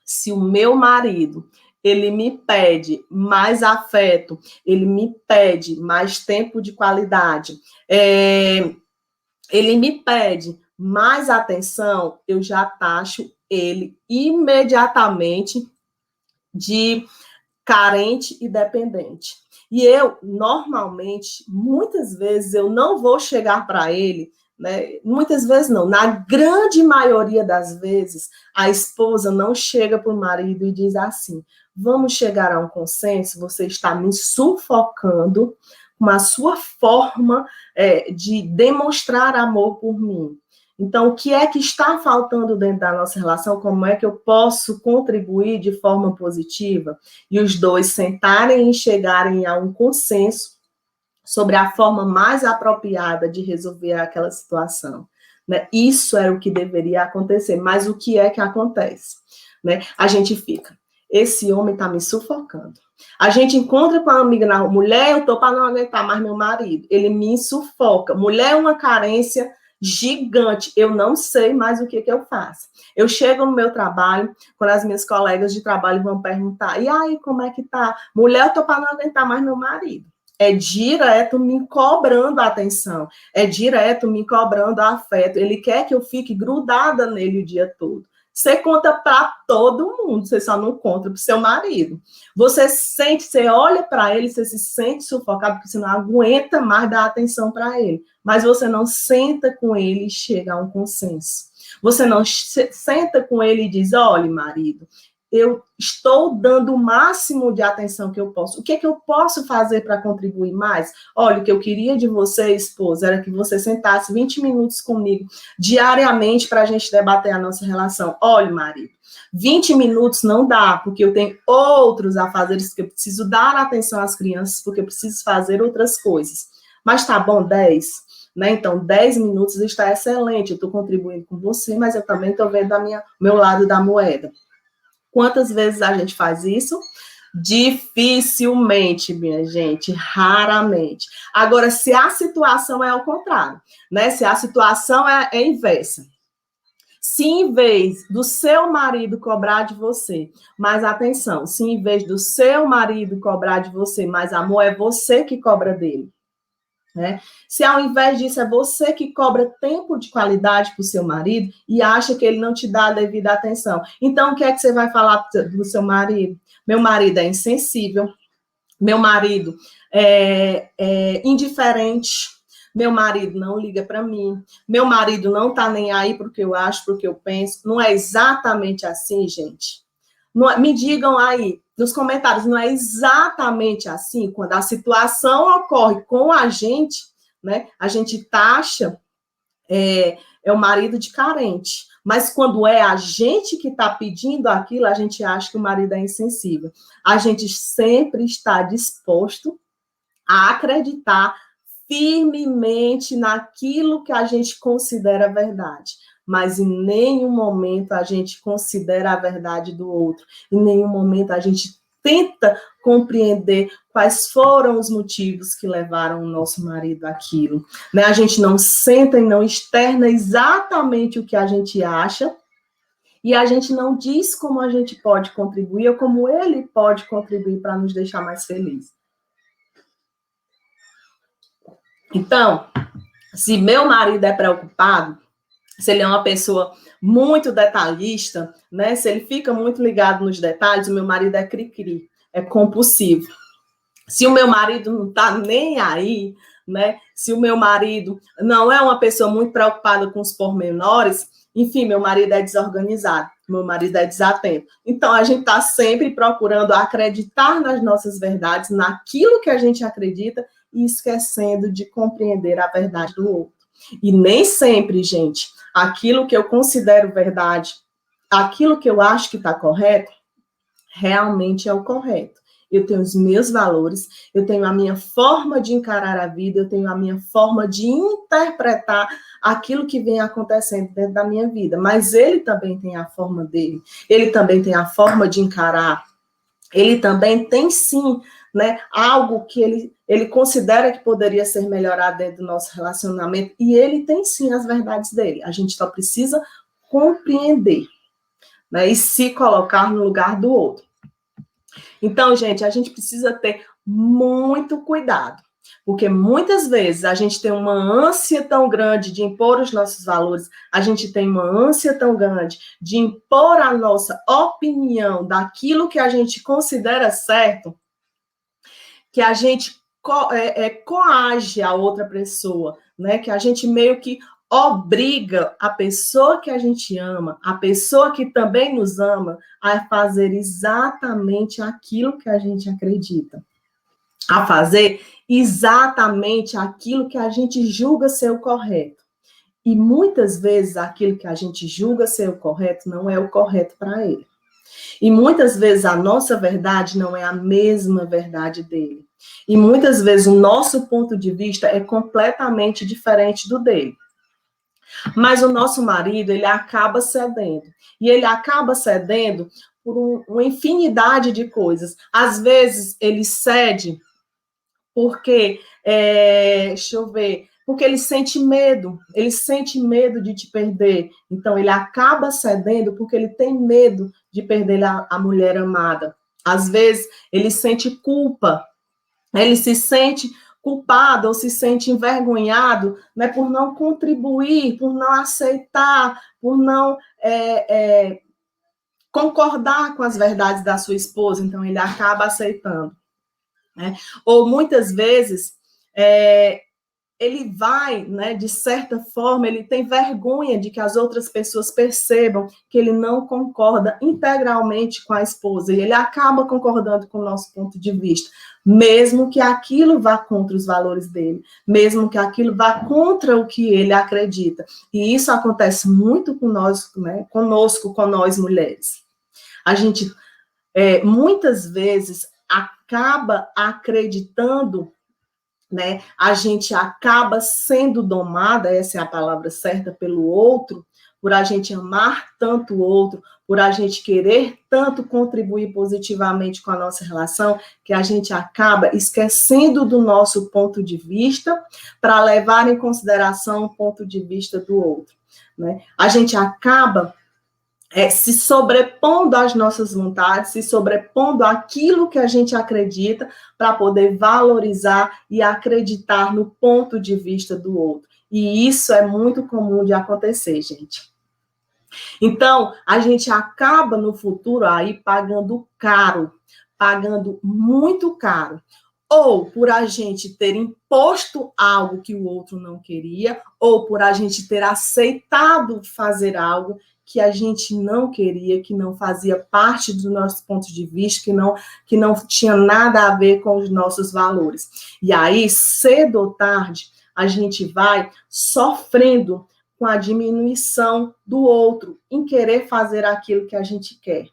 Se o meu marido, ele me pede mais afeto, ele me pede mais tempo de qualidade, ele me pede mais atenção, eu já taxo ele imediatamente de carente e dependente. E eu, normalmente, muitas vezes, eu não vou chegar para ele, né? Muitas vezes não, na grande maioria das vezes, a esposa não chega para o marido e diz assim, vamos chegar a um consenso, você está me sufocando com a sua forma de demonstrar amor por mim. Então, o que é que está faltando dentro da nossa relação? Como é que eu posso contribuir de forma positiva? E os dois sentarem e chegarem a um consenso sobre a forma mais apropriada de resolver aquela situação. Né? Isso era o que deveria acontecer, mas o que é que acontece? Né? A gente fica, esse homem está me sufocando. A gente encontra com a amiga na rua, mulher, eu estou para não aguentar mais meu marido, ele me sufoca. Mulher é uma carência gigante, eu não sei mais o que eu faço. Eu chego no meu trabalho, quando as minhas colegas de trabalho vão perguntar, e aí, como é que tá? Mulher, eu tô para não aguentar mais meu marido. É direto me cobrando a atenção, é direto me cobrando afeto, ele quer que eu fique grudada nele o dia todo. Você conta para todo mundo, você só não conta para o seu marido. Você sente, você olha para ele, você se sente sufocado, porque você não aguenta mais dar atenção para ele. Mas você não senta com ele e chega a um consenso. Você não senta com ele e diz, olha, marido, eu estou dando o máximo de atenção que eu posso. O que é que eu posso fazer para contribuir mais? Olha, o que eu queria de você, esposa, era que você sentasse 20 minutos comigo diariamente para a gente debater a nossa relação. Olha, marido, 20 minutos não dá, porque eu tenho outros afazeres que eu preciso dar atenção às crianças, porque eu preciso fazer outras coisas. Mas tá bom, 10? Né? Então, 10 minutos está excelente, eu estou contribuindo com você, mas eu também estou vendo meu lado da moeda. Quantas vezes a gente faz isso? Dificilmente, minha gente, raramente. Agora, se a situação é ao contrário, né? Se a situação é inversa. Se em vez do seu marido cobrar de você mais atenção, se em vez do seu marido cobrar de você mais amor, é você que cobra dele. Né? Se ao invés disso é você que cobra tempo de qualidade para o seu marido e acha que ele não te dá a devida atenção, então o que é que você vai falar do seu marido? Meu marido é insensível, meu marido é indiferente, meu marido não liga para mim, meu marido não está nem aí para o que eu acho, para o que eu penso. Não é exatamente assim, gente? Não, me digam aí nos comentários, não é exatamente assim? Quando a situação ocorre com a gente, né? A gente taxa o marido de carente. Mas quando é a gente que está pedindo aquilo, a gente acha que o marido é insensível. A gente sempre está disposto a acreditar firmemente naquilo que a gente considera verdade. Mas em nenhum momento a gente considera a verdade do outro. Em nenhum momento a gente tenta compreender quais foram os motivos que levaram o nosso marido àquilo. Né? A gente não senta e não externa exatamente o que a gente acha, e a gente não diz como a gente pode contribuir ou como ele pode contribuir para nos deixar mais felizes. Então, se meu marido é preocupado, se ele é uma pessoa muito detalhista, né? Se ele fica muito ligado nos detalhes, o meu marido é cri-cri, é compulsivo. Se o meu marido não está nem aí, né? Se o meu marido não é uma pessoa muito preocupada com os pormenores, enfim, meu marido é desorganizado, meu marido é desatento. Então, a gente está sempre procurando acreditar nas nossas verdades, naquilo que a gente acredita, e esquecendo de compreender a verdade do outro. E nem sempre, gente, aquilo que eu considero verdade, aquilo que eu acho que está correto, realmente é o correto. Eu tenho os meus valores, eu tenho a minha forma de encarar a vida, eu tenho a minha forma de interpretar aquilo que vem acontecendo dentro da minha vida. Mas ele também tem a forma dele, ele também tem a forma de encarar, ele também tem sim, né, algo que ele considera que poderia ser melhorado dentro do nosso relacionamento, e ele tem sim as verdades dele. A gente só precisa compreender, né, e se colocar no lugar do outro. Então, gente, a gente precisa ter muito cuidado, porque muitas vezes a gente tem uma ânsia tão grande de impor os nossos valores, a gente tem uma ânsia tão grande de impor a nossa opinião daquilo que a gente considera certo, que a gente coage a outra pessoa, né? Que a gente meio que obriga a pessoa que a gente ama, a pessoa que também nos ama, a fazer exatamente aquilo que a gente acredita, a fazer exatamente aquilo que a gente julga ser o correto. E muitas vezes aquilo que a gente julga ser o correto não é o correto para ele. E muitas vezes a nossa verdade não é a mesma verdade dele. E muitas vezes o nosso ponto de vista é completamente diferente do dele. Mas o nosso marido, ele acaba cedendo. E ele acaba cedendo por uma infinidade de coisas. Às vezes ele cede porque, deixa eu ver, porque ele sente medo de te perder. Então, ele acaba cedendo porque ele tem medo de perder a mulher amada. Às vezes, ele sente culpa, ele se sente culpado ou se sente envergonhado, né, por não contribuir, por não aceitar, por não concordar com as verdades da sua esposa. Então, ele acaba aceitando. Né? Ou muitas vezes ele vai, né, de certa forma, ele tem vergonha de que as outras pessoas percebam que ele não concorda integralmente com a esposa, e ele acaba concordando com o nosso ponto de vista, mesmo que aquilo vá contra os valores dele, mesmo que aquilo vá contra o que ele acredita. E isso acontece muito com nós, né, conosco, com nós mulheres. A gente, muitas vezes, acaba acreditando, né? A gente acaba sendo domada, essa é a palavra certa, pelo outro, por a gente amar tanto o outro, por a gente querer tanto contribuir positivamente com a nossa relação, que a gente acaba esquecendo do nosso ponto de vista para levar em consideração o ponto de vista do outro, né? A gente acaba se sobrepondo às nossas vontades, se sobrepondo àquilo que a gente acredita, para poder valorizar e acreditar no ponto de vista do outro. E isso é muito comum de acontecer, gente. Então, a gente acaba no futuro aí pagando caro, pagando muito caro. Ou por a gente ter imposto algo que o outro não queria, ou por a gente ter aceitado fazer algo que a gente não queria, que não fazia parte dos nossos pontos de vista, que não tinha nada a ver com os nossos valores. E aí, cedo ou tarde, a gente vai sofrendo com a diminuição do outro, em querer fazer aquilo que a gente quer.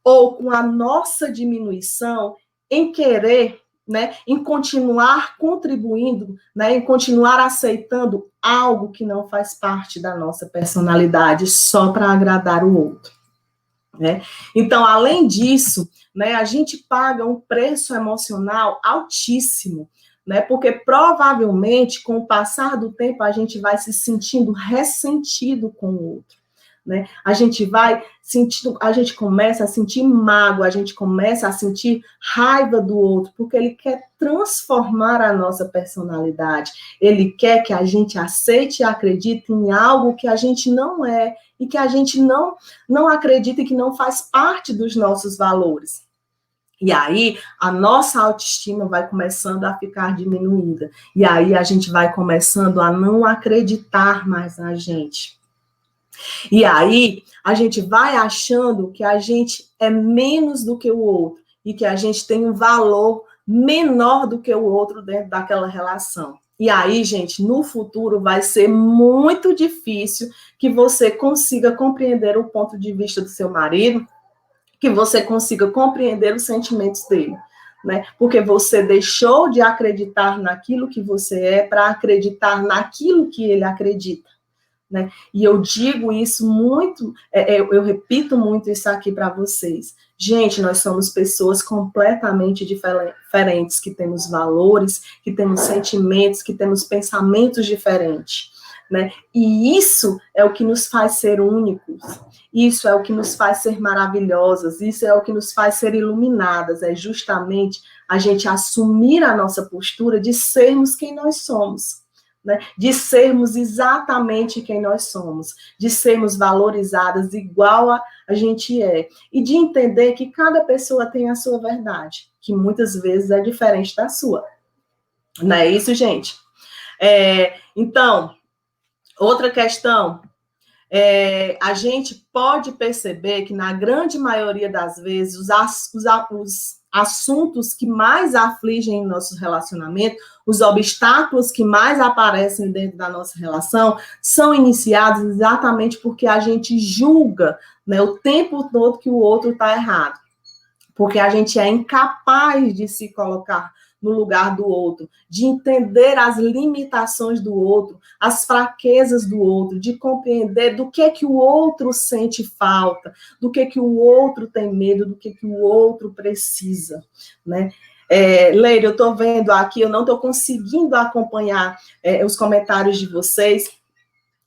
Ou com a nossa diminuição em querer, né, em continuar contribuindo, né, em continuar aceitando algo que não faz parte da nossa personalidade só para agradar o outro, né? Então, além disso, né, a gente paga um preço emocional altíssimo, né, porque provavelmente com o passar do tempo a gente vai se sentindo ressentido com o outro. Né? A gente vai sentindo, a gente começa a sentir mágoa, a gente começa a sentir raiva do outro, porque ele quer transformar a nossa personalidade, ele quer que a gente aceite e acredite em algo que a gente não é, e que a gente não acredita e que não faz parte dos nossos valores. E aí, a nossa autoestima vai começando a ficar diminuída, e aí a gente vai começando a não acreditar mais na gente. E aí, a gente vai achando que a gente é menos do que o outro e que a gente tem um valor menor do que o outro dentro daquela relação. E aí, gente, no futuro vai ser muito difícil que você consiga compreender o ponto de vista do seu marido, que você consiga compreender os sentimentos dele, né? Porque você deixou de acreditar naquilo que você é para acreditar naquilo que ele acredita. Né? E eu digo isso muito, eu repito muito isso aqui para vocês. Gente, nós somos pessoas completamente diferentes, que temos valores, que temos sentimentos, que temos pensamentos diferentes. Né? E isso é o que nos faz ser únicos, isso é o que nos faz ser maravilhosas, isso é o que nos faz ser iluminadas, é justamente a gente assumir a nossa postura de sermos quem nós somos. Né, de sermos exatamente quem nós somos, de sermos valorizadas igual a gente é, e de entender que cada pessoa tem a sua verdade, que muitas vezes é diferente da sua. Não é isso, gente? Então, outra questão, a gente pode perceber que na grande maioria das vezes os assuntos que mais afligem em nossos relacionamentos, os obstáculos que mais aparecem dentro da nossa relação, são iniciados exatamente porque a gente julga, né, o tempo todo que o outro está errado. Porque a gente é incapaz de se colocar no lugar do outro, de entender as limitações do outro, as fraquezas do outro, de compreender do que o outro sente falta, do que o outro tem medo, do que o outro precisa, né? Leire, eu estou vendo aqui, eu não estou conseguindo acompanhar os comentários de vocês,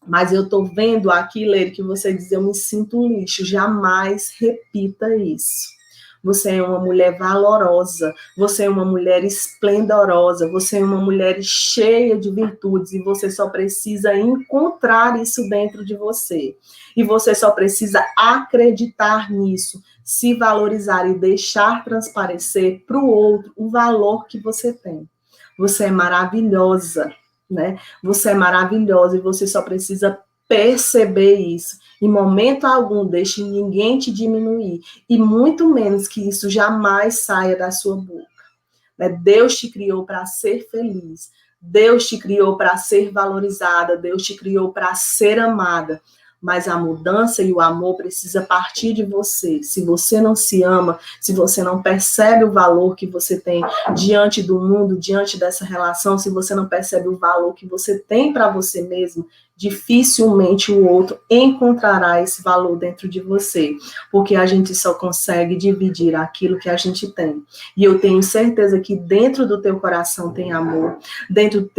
mas eu estou vendo aqui, Leire, que você diz, eu me sinto um lixo, jamais repita isso. Você é uma mulher valorosa, você é uma mulher esplendorosa, você é uma mulher cheia de virtudes e você só precisa encontrar isso dentro de você. E você só precisa acreditar nisso, se valorizar e deixar transparecer para o outro o valor que você tem. Você é maravilhosa, né? Você é maravilhosa e você só precisa perceber isso. Em momento algum, deixe ninguém te diminuir. E muito menos que isso jamais saia da sua boca. Né? Deus te criou para ser feliz. Deus te criou para ser valorizada. Deus te criou para ser amada. Mas a mudança e o amor precisa partir de você. Se você não se ama, se você não percebe o valor que você tem diante do mundo, diante dessa relação, se você não percebe o valor que você tem para você mesmo, dificilmente o outro encontrará esse valor dentro de você, porque a gente só consegue dividir aquilo que a gente tem. E eu tenho certeza que dentro do teu coração tem amor, dentro do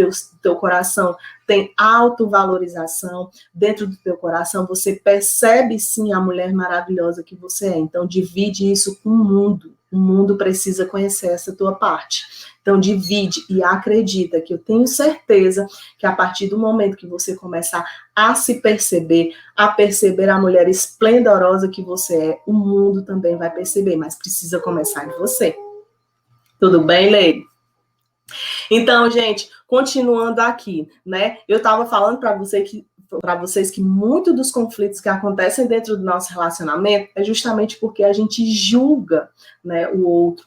teu coração tem autovalorização, dentro do teu coração você percebe sim a mulher maravilhosa que você é. Então divide isso com o mundo. O mundo precisa conhecer essa tua parte. Então divide e acredita que eu tenho certeza que a partir do momento que você começar a se perceber, a perceber a mulher esplendorosa que você é, o mundo também vai perceber, mas precisa começar em você. Tudo bem, Leire? Então, gente, continuando aqui, né? Eu estava falando para vocês que muitos dos conflitos que acontecem dentro do nosso relacionamento é justamente porque a gente julga, né, o outro.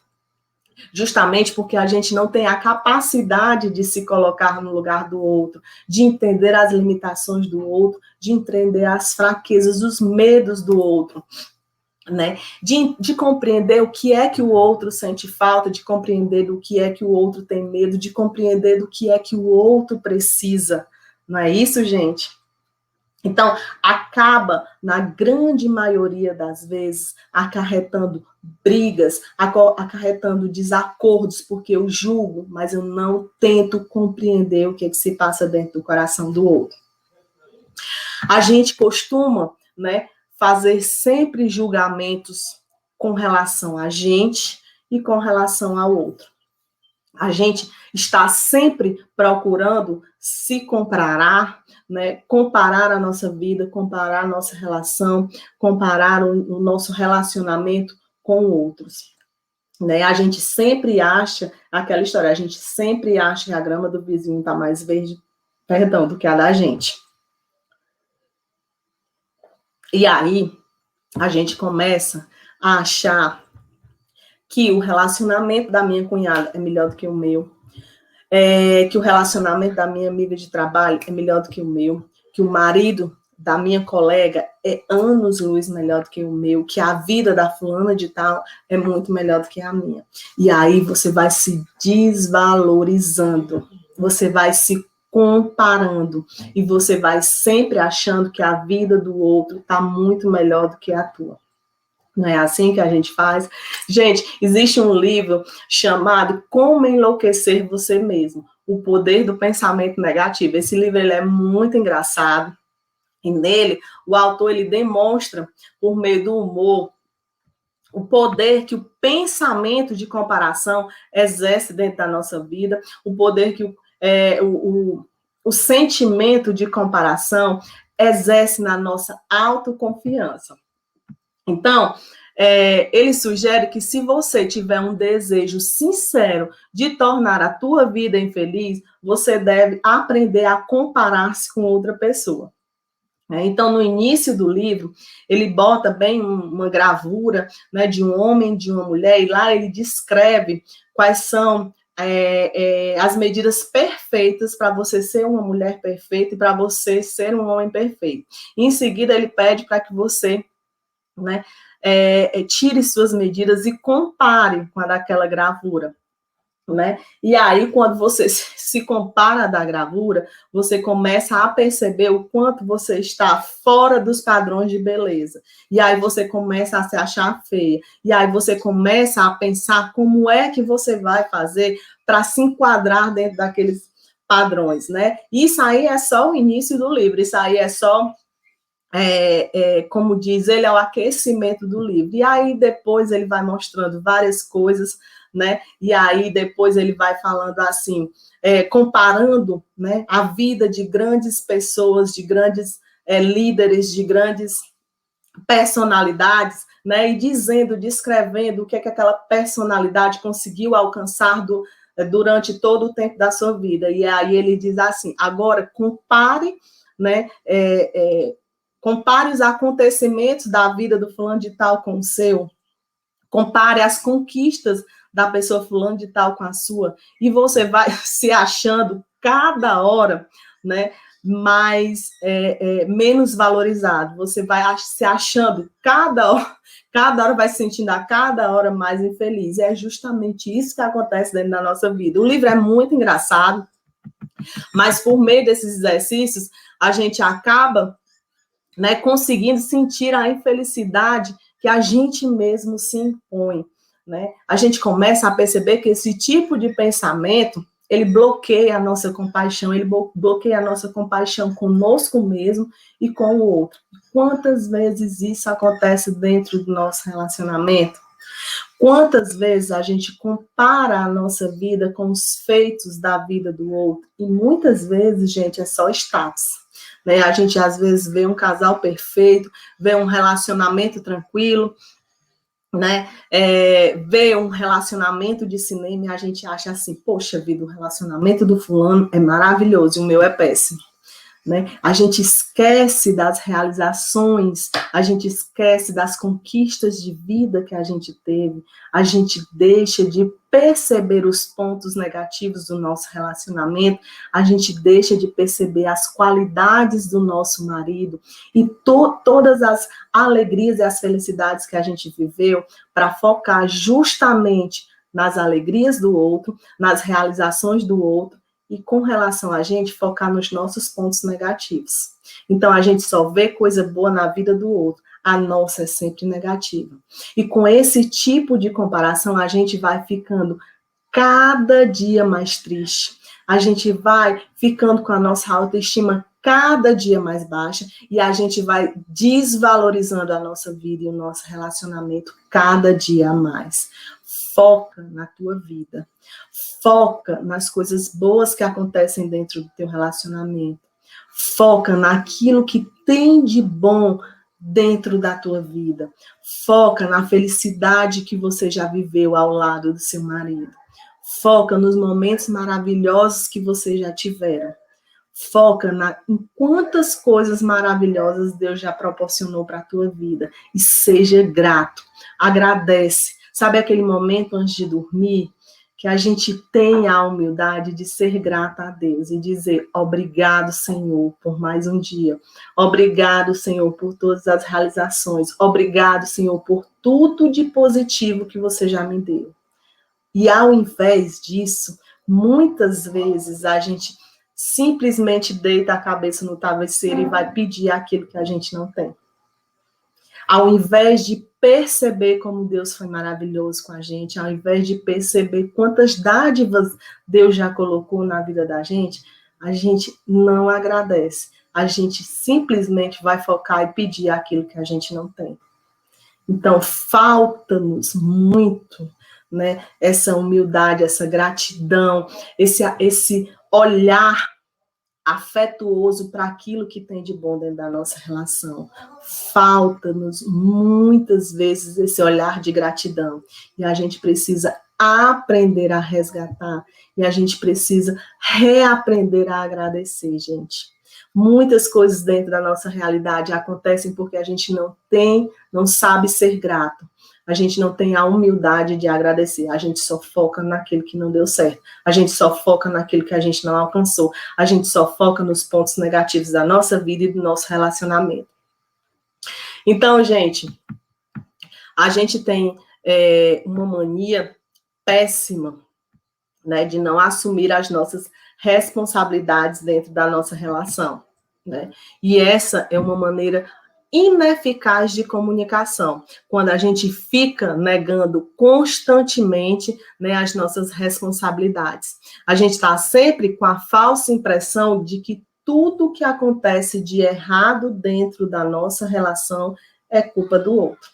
Justamente porque a gente não tem a capacidade de se colocar no lugar do outro, de entender as limitações do outro, de entender as fraquezas, os medos do outro. Né? De compreender o que é que o outro sente falta, de compreender do que é que o outro tem medo, de compreender do que é que o outro precisa. Não é isso, gente? Então, acaba, na grande maioria das vezes, acarretando brigas, acarretando desacordos, porque eu julgo, mas eu não tento compreender o que é que se passa dentro do coração do outro. A gente costuma, né, fazer sempre julgamentos com relação a gente e com relação ao outro. A gente está sempre procurando se comparar, né, comparar a nossa vida, comparar a nossa relação, comparar o nosso relacionamento com outros. Né? A gente sempre acha, aquela história, a gente sempre acha que a grama do vizinho está mais verde, do que a da gente. E aí, a gente começa a achar que o relacionamento da minha cunhada é melhor do que o meu. que o relacionamento da minha amiga de trabalho é melhor do que o meu, que o marido da minha colega é anos-luz melhor do que o meu, que a vida da fulana de tal é muito melhor do que a minha. E aí você vai se desvalorizando, você vai se comparando, e você vai sempre achando que a vida do outro está muito melhor do que a tua. Não é assim que a gente faz? Gente, existe um livro chamado Como Enlouquecer Você Mesmo, O Poder do Pensamento Negativo. Esse livro ele é muito engraçado, e nele o autor ele demonstra, por meio do humor, o poder que o pensamento de comparação exerce dentro da nossa vida, o poder que o sentimento de comparação exerce na nossa autoconfiança. Então, ele sugere que se você tiver um desejo sincero de tornar a tua vida infeliz, você deve aprender a comparar-se com outra pessoa. Então, no início do livro, ele bota bem uma gravura, né, de um homem e de uma mulher, e lá ele descreve quais são as medidas perfeitas para você ser uma mulher perfeita e para você ser um homem perfeito. E, em seguida, ele pede para que você, né, tire suas medidas e compare com a daquela gravura. Né? E aí, quando você se compara da gravura, você começa a perceber o quanto você está fora dos padrões de beleza. E aí você começa a se achar feia. E aí você começa a pensar como é que você vai fazer para se enquadrar dentro daqueles padrões, né? Isso aí é só o início do livro, isso aí é só... como diz ele, é o aquecimento do livro. E aí depois ele vai mostrando várias coisas, né? E aí depois ele vai falando assim, comparando, né, a vida de grandes pessoas, de grandes líderes, de grandes personalidades, né? E dizendo, descrevendo o que aquela personalidade conseguiu alcançar durante todo o tempo da sua vida. E aí ele diz assim, agora compare, né? Compare os acontecimentos da vida do fulano de tal com o seu. Compare as conquistas da pessoa fulano de tal com a sua. E você vai se achando cada hora, né, menos valorizado. Você vai se achando cada hora vai se sentindo a cada hora mais infeliz. E é justamente isso que acontece dentro da nossa vida. O livro é muito engraçado, mas por meio desses exercícios, a gente acaba, né, conseguindo sentir a infelicidade que a gente mesmo se impõe, né? A gente começa a perceber que esse tipo de pensamento, ele bloqueia a nossa compaixão, ele bloqueia a nossa compaixão conosco mesmo e com o outro. Quantas vezes isso acontece dentro do nosso relacionamento? Quantas vezes a gente compara a nossa vida com os feitos da vida do outro? E muitas vezes, gente, é só status. Né? A gente, às vezes, vê um casal perfeito, vê um relacionamento tranquilo, né? Vê um relacionamento de cinema e a gente acha assim, poxa vida, o relacionamento do fulano é maravilhoso e o meu é péssimo. Né? A gente esquece das realizações, a gente esquece das conquistas de vida que a gente teve, a gente deixa de perceber os pontos negativos do nosso relacionamento, a gente deixa de perceber as qualidades do nosso marido e todas as alegrias e as felicidades que a gente viveu para focar justamente nas alegrias do outro, nas realizações do outro, e com relação a gente, focar nos nossos pontos negativos. Então, a gente só vê coisa boa na vida do outro. A nossa é sempre negativa. E com esse tipo de comparação, a gente vai ficando cada dia mais triste. A gente vai ficando com a nossa autoestima cada dia mais baixa e a gente vai desvalorizando a nossa vida e o nosso relacionamento cada dia mais. Foca na tua vida. Foca nas coisas boas que acontecem dentro do teu relacionamento. Foca naquilo que tem de bom dentro da tua vida. Foca na felicidade que você já viveu ao lado do seu marido. Foca nos momentos maravilhosos que vocês já tiveram. Foca em quantas coisas maravilhosas Deus já proporcionou para a tua vida. E seja grato. Agradece. Sabe aquele momento antes de dormir que a gente tenha a humildade de ser grata a Deus e dizer obrigado, Senhor, por mais um dia. Obrigado, Senhor, por todas as realizações. Obrigado, Senhor, por tudo de positivo que você já me deu. E ao invés disso, muitas vezes a gente simplesmente deita a cabeça no travesseiro e vai pedir aquilo que a gente não tem. Ao invés de perceber como Deus foi maravilhoso com a gente, ao invés de perceber quantas dádivas Deus já colocou na vida da gente, a gente não agradece. A gente simplesmente vai focar e pedir aquilo que a gente não tem. Então, falta-nos muito, né, essa humildade, essa gratidão, esse olhar afetuoso para aquilo que tem de bom dentro da nossa relação. Falta-nos muitas vezes esse olhar de gratidão. E a gente precisa aprender a resgatar. E a gente precisa reaprender a agradecer, gente. Muitas coisas dentro da nossa realidade acontecem porque a gente não sabe ser grato. A gente não tem a humildade de agradecer. A gente só foca naquilo que não deu certo. A gente só foca naquilo que a gente não alcançou. A gente só foca nos pontos negativos da nossa vida e do nosso relacionamento. Então, gente, a gente tem uma mania péssima, né, de não assumir as nossas responsabilidades dentro da nossa relação, né? E essa é uma maneira ineficaz de comunicação, quando a gente fica negando constantemente, né, as nossas responsabilidades. A gente está sempre com a falsa impressão de que tudo que acontece de errado dentro da nossa relação é culpa do outro.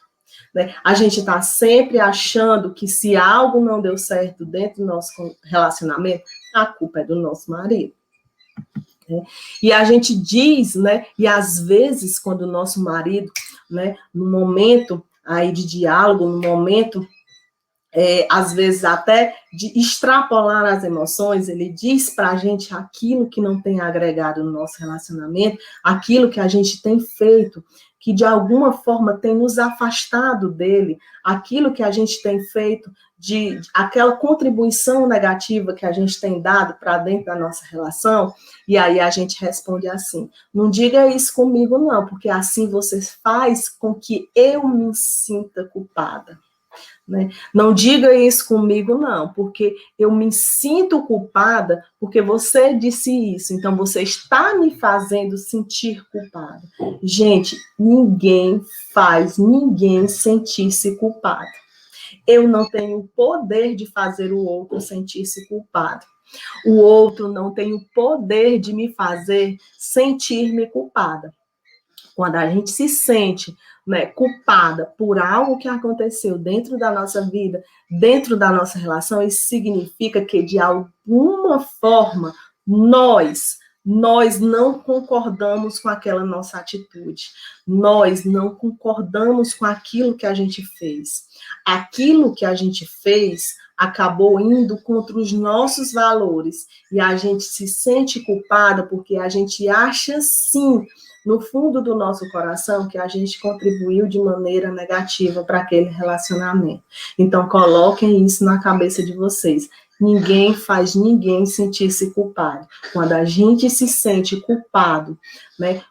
Né? A gente está sempre achando que se algo não deu certo dentro do nosso relacionamento, a culpa é do nosso marido. E a gente diz, né, e às vezes quando o nosso marido, né, no momento aí de diálogo, no momento, às vezes até de extrapolar as emoções, ele diz para a gente aquilo que não tem agregado no nosso relacionamento, aquilo que a gente tem feito, que de alguma forma tem nos afastado dele, aquilo que a gente tem feito, de aquela contribuição negativa que a gente tem dado para dentro da nossa relação, e aí a gente responde assim, não diga isso comigo não, porque assim você faz com que eu me sinta culpada. Né? Não diga isso comigo, não, porque eu me sinto culpada porque você disse isso, então você está me fazendo sentir culpada. Gente, ninguém faz ninguém sentir-se culpado. Eu não tenho o poder de fazer o outro sentir-se culpado. O outro não tem o poder de me fazer sentir-me culpada. Quando a gente se sente, né, culpada por algo que aconteceu dentro da nossa vida, dentro da nossa relação, isso significa que, de alguma forma, nós não concordamos com aquela nossa atitude. Nós não concordamos com aquilo que a gente fez. Aquilo que a gente fez acabou indo contra os nossos valores. E a gente se sente culpada porque a gente acha, sim, no fundo do nosso coração, que a gente contribuiu de maneira negativa para aquele relacionamento. Então, coloquem isso na cabeça de vocês. Ninguém faz ninguém sentir-se culpado. Quando a gente se sente culpado, né?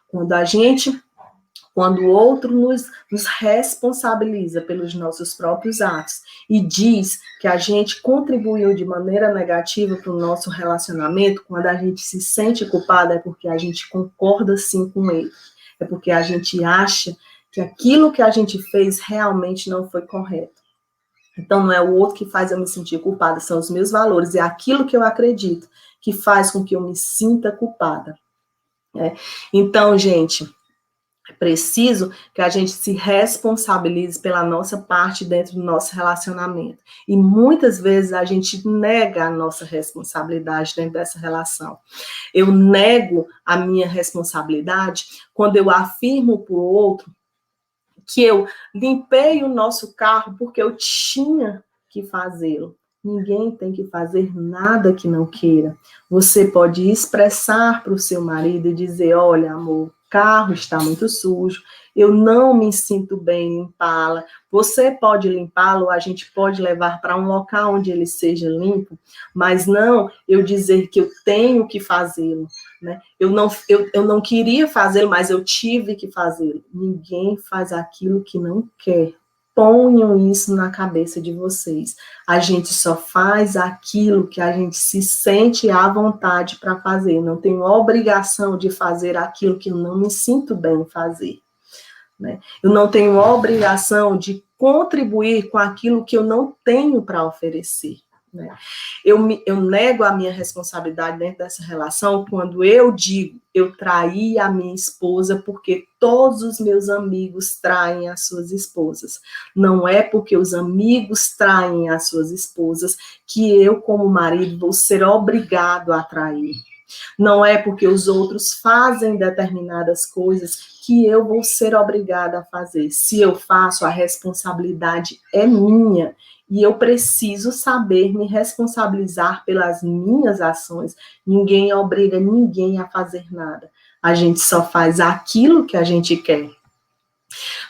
Quando o outro nos responsabiliza pelos nossos próprios atos e diz que a gente contribuiu de maneira negativa para o nosso relacionamento, quando a gente se sente culpada, é porque a gente concorda sim com ele. É porque a gente acha que aquilo que a gente fez realmente não foi correto. Então, não é o outro que faz eu me sentir culpada, são os meus valores, é aquilo que eu acredito que faz com que eu me sinta culpada. Então, gente, é preciso que a gente se responsabilize pela nossa parte dentro do nosso relacionamento. E muitas vezes a gente nega a nossa responsabilidade dentro dessa relação. Eu nego a minha responsabilidade quando eu afirmo para o outro que eu limpei o nosso carro porque eu tinha que fazê-lo. Ninguém tem que fazer nada que não queira. Você pode expressar para o seu marido e dizer, olha, amor, carro está muito sujo, eu não me sinto bem em limpá-la. Você pode limpá-lo, a gente pode levar para um local onde ele seja limpo, mas não eu dizer que eu tenho que fazê-lo, né? Eu não queria fazê-lo, mas eu tive que fazê-lo. Ninguém faz aquilo que não quer. Ponham isso na cabeça de vocês. A gente só faz aquilo que a gente se sente à vontade para fazer. Não tenho obrigação de fazer aquilo que eu não me sinto bem em fazer, né? Eu não tenho obrigação de contribuir com aquilo que eu não tenho para oferecer, né? Eu nego a minha responsabilidade dentro dessa relação quando eu digo eu traí a minha esposa porque todos os meus amigos traem as suas esposas. Não é porque os amigos traem as suas esposas que eu, como marido, vou ser obrigado a trair. Não é porque os outros fazem determinadas coisas que eu vou ser obrigada a fazer. Se eu faço, a responsabilidade é minha. E eu preciso saber me responsabilizar pelas minhas ações. Ninguém obriga ninguém a fazer nada. A gente só faz aquilo que a gente quer.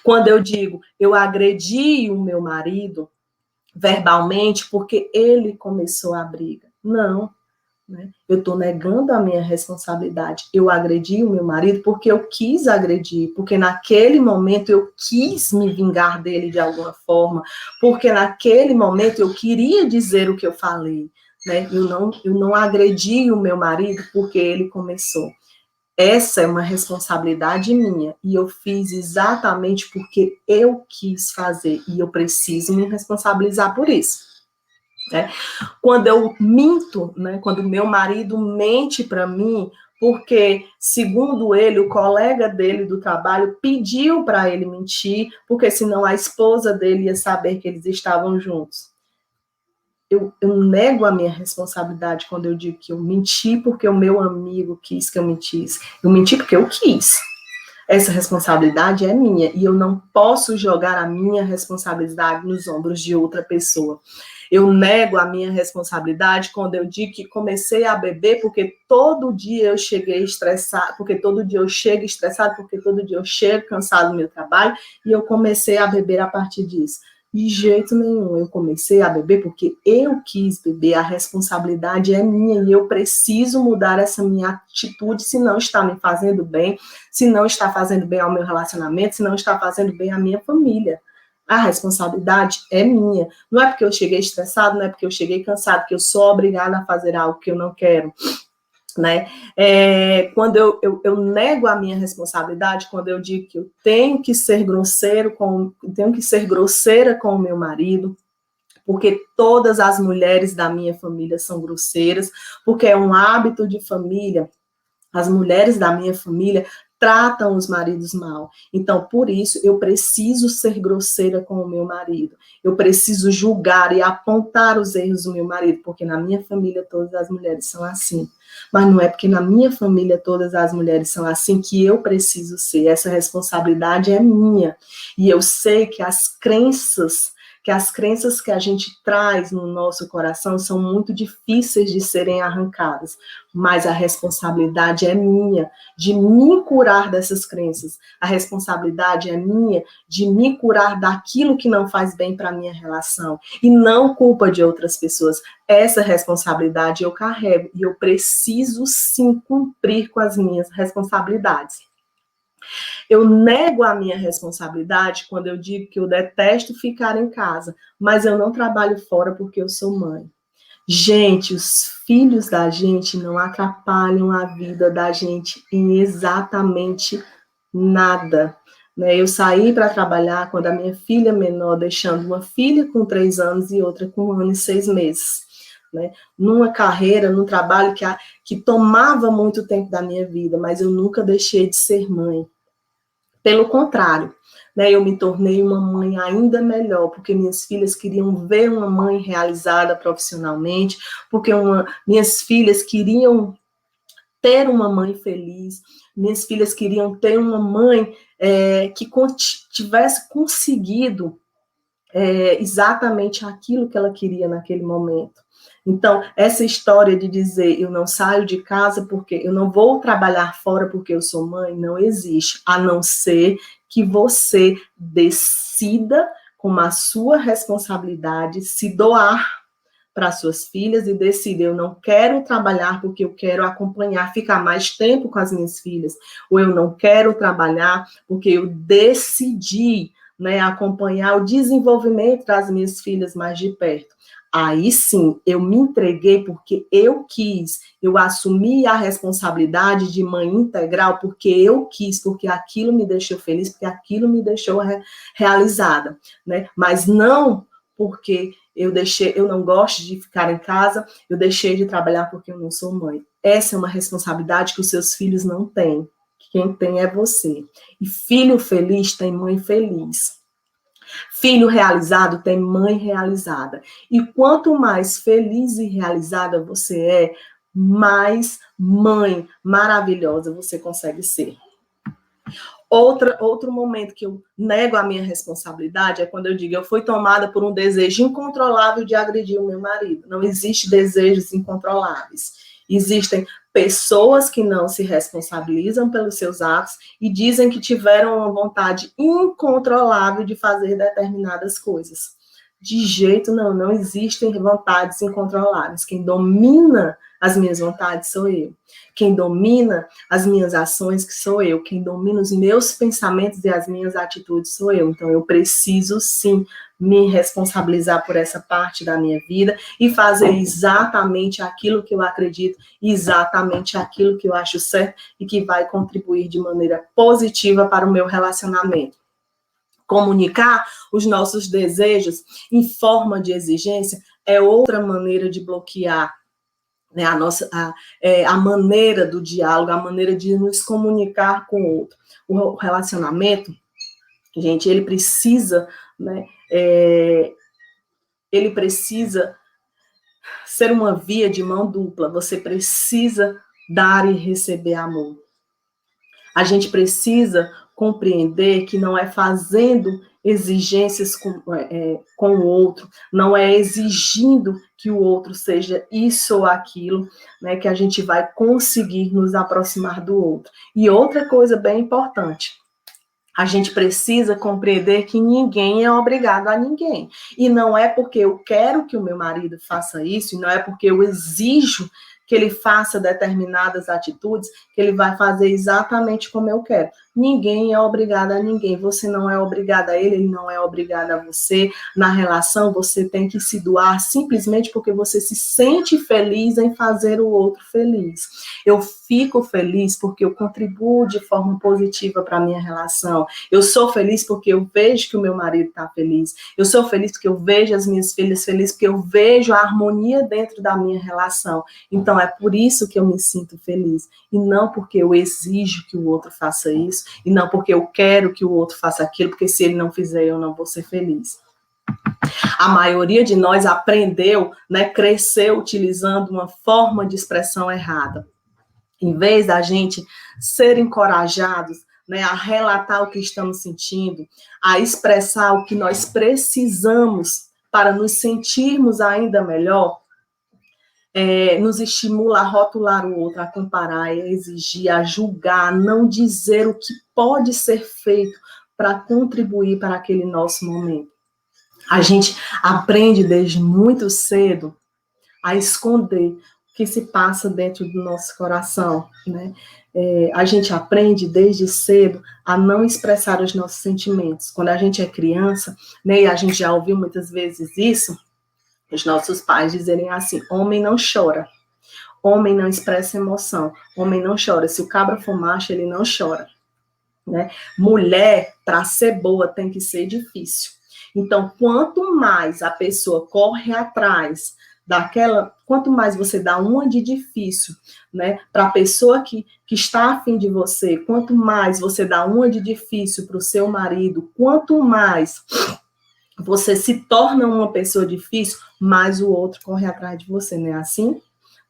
Quando eu digo, eu agredi o meu marido verbalmente porque ele começou a briga. Não, né? Eu estou negando a minha responsabilidade. Eu agredi o meu marido porque eu quis agredir, porque naquele momento eu quis me vingar dele de alguma forma, porque naquele momento eu queria dizer o que eu falei, né? Eu não agredi o meu marido porque ele começou. Essa é uma responsabilidade minha e eu fiz exatamente porque eu quis fazer e eu preciso me responsabilizar por isso, né? Quando eu minto, né, quando meu marido mente para mim, porque, segundo ele, o colega dele do trabalho pediu para ele mentir, porque senão a esposa dele ia saber que eles estavam juntos. Eu nego a minha responsabilidade quando eu digo que eu menti porque o meu amigo quis que eu mentisse. Eu menti porque eu quis. Essa responsabilidade é minha e eu não posso jogar a minha responsabilidade nos ombros de outra pessoa. Eu nego a minha responsabilidade quando eu digo que comecei a beber porque todo dia eu cheguei estressado, porque todo dia eu chego estressado, porque todo dia eu chego cansado do meu trabalho e eu comecei a beber a partir disso. De jeito nenhum, eu comecei a beber porque eu quis beber, a responsabilidade é minha e eu preciso mudar essa minha atitude se não está me fazendo bem, se não está fazendo bem ao meu relacionamento, se não está fazendo bem à minha família. A responsabilidade é minha. Não é porque eu cheguei estressado, não é porque eu cheguei cansado, que eu sou obrigada a fazer algo que eu não quero, né? Quando eu nego a minha responsabilidade, quando eu digo que eu tenho que ser grosseira com o meu marido, porque todas as mulheres da minha família são grosseiras, porque é um hábito de família. As mulheres da minha família tratam os maridos mal. Então, por isso, eu preciso ser grosseira com o meu marido. Eu preciso julgar e apontar os erros do meu marido, porque na minha família todas as mulheres são assim. Mas não é porque na minha família todas as mulheres são assim que eu preciso ser. Essa responsabilidade é minha. E eu sei que as crenças que a gente traz no nosso coração são muito difíceis de serem arrancadas, mas a responsabilidade é minha de me curar dessas crenças. A responsabilidade é minha de me curar daquilo que não faz bem para a minha relação e não culpa de outras pessoas. Essa responsabilidade eu carrego e eu preciso sim cumprir com as minhas responsabilidades. Eu nego a minha responsabilidade quando eu digo que eu detesto ficar em casa, mas eu não trabalho fora porque eu sou mãe. Gente, os filhos da gente não atrapalham a vida da gente em exatamente nada. Né? Eu saí para trabalhar quando a minha filha menor, deixando uma filha com 3 anos e outra com 1 ano e 6 meses. Né? Numa carreira, num trabalho que tomava muito tempo da minha vida, mas eu nunca deixei de ser mãe. Pelo contrário, né, eu me tornei uma mãe ainda melhor, porque minhas filhas queriam ver uma mãe realizada profissionalmente, porque minhas filhas queriam ter uma mãe feliz, minhas filhas queriam ter uma mãe que tivesse conseguido exatamente aquilo que ela queria naquele momento. Então, essa história de dizer eu não saio de casa porque eu não vou trabalhar fora porque eu sou mãe, não existe, a não ser que você decida, como a sua responsabilidade, se doar para suas filhas e decida, eu não quero trabalhar porque eu quero acompanhar, ficar mais tempo com as minhas filhas, ou eu não quero trabalhar porque eu decidi, né, acompanhar o desenvolvimento das minhas filhas mais de perto. Aí sim, eu me entreguei porque eu quis, eu assumi a responsabilidade de mãe integral porque eu quis, porque aquilo me deixou feliz, porque aquilo me deixou realizada, né? Mas não porque eu não gosto de ficar em casa, eu deixei de trabalhar porque eu não sou mãe. Essa é uma responsabilidade que os seus filhos não têm. Quem tem é você. E filho feliz tem mãe feliz. Filho realizado tem mãe realizada. E quanto mais feliz e realizada você é, mais mãe maravilhosa você consegue ser. Outro momento que eu nego a minha responsabilidade é quando eu digo eu fui tomada por um desejo incontrolável de agredir o meu marido. Não existe desejos incontroláveis. Existem pessoas que não se responsabilizam pelos seus atos e dizem que tiveram uma vontade incontrolável de fazer determinadas coisas. De jeito não existem vontades incontroláveis. Quem domina as minhas vontades sou eu. Quem domina as minhas ações que sou eu. Quem domina os meus pensamentos e as minhas atitudes sou eu. Então eu preciso sim me responsabilizar por essa parte da minha vida e fazer exatamente aquilo que eu acredito, exatamente aquilo que eu acho certo e que vai contribuir de maneira positiva para o meu relacionamento. Comunicar os nossos desejos em forma de exigência é outra maneira de bloquear, né, a maneira do diálogo, a maneira de nos comunicar com o outro. O relacionamento, gente, ele precisa, né, ele precisa ser uma via de mão dupla. Você precisa dar e receber amor. A gente precisa compreender que não é fazendo exigências com o outro, não é exigindo que o outro seja isso ou aquilo, né, que a gente vai conseguir nos aproximar do outro. E outra coisa bem importante, a gente precisa compreender que ninguém é obrigado a ninguém. E não é porque eu quero que o meu marido faça isso, e não é porque eu exijo que ele faça determinadas atitudes, que ele vai fazer exatamente como eu quero. Ninguém é obrigado a ninguém. Você não é obrigado a ele não é obrigado a você. Na relação, você tem que se doar simplesmente porque você se sente feliz em fazer o outro feliz. Eu fico feliz porque eu contribuo de forma positiva para a minha relação. Eu sou feliz porque eu vejo que o meu marido está feliz. Eu sou feliz porque eu vejo as minhas filhas felizes, porque eu vejo a harmonia dentro da minha relação. Então, é por isso que eu me sinto feliz. E não porque eu exijo que o outro faça isso, e não porque eu quero que o outro faça aquilo, porque se ele não fizer, eu não vou ser feliz. A maioria de nós aprendeu, né, cresceu utilizando uma forma de expressão errada. Em vez da gente ser encorajados, né, a relatar o que estamos sentindo, a expressar o que nós precisamos para nos sentirmos ainda melhor, nos estimula a rotular o outro, a comparar, a exigir, a julgar, a não dizer o que pode ser feito para contribuir para aquele nosso momento. A gente aprende desde muito cedo a esconder o que se passa dentro do nosso coração, né? A gente aprende desde cedo a não expressar os nossos sentimentos. Quando a gente é criança, né, e a gente já ouviu muitas vezes isso, os nossos pais dizerem assim: homem não chora, homem não expressa emoção, homem não chora. Se o cabra for macho, ele não chora, né? Mulher, para ser boa, tem que ser difícil. Então, quanto mais a pessoa corre atrás quanto mais você dá uma de difícil, né, para a pessoa que está afim de você, quanto mais você dá uma de difícil para o seu marido, quanto mais você se torna uma pessoa difícil, mais o outro corre atrás de você, não é assim?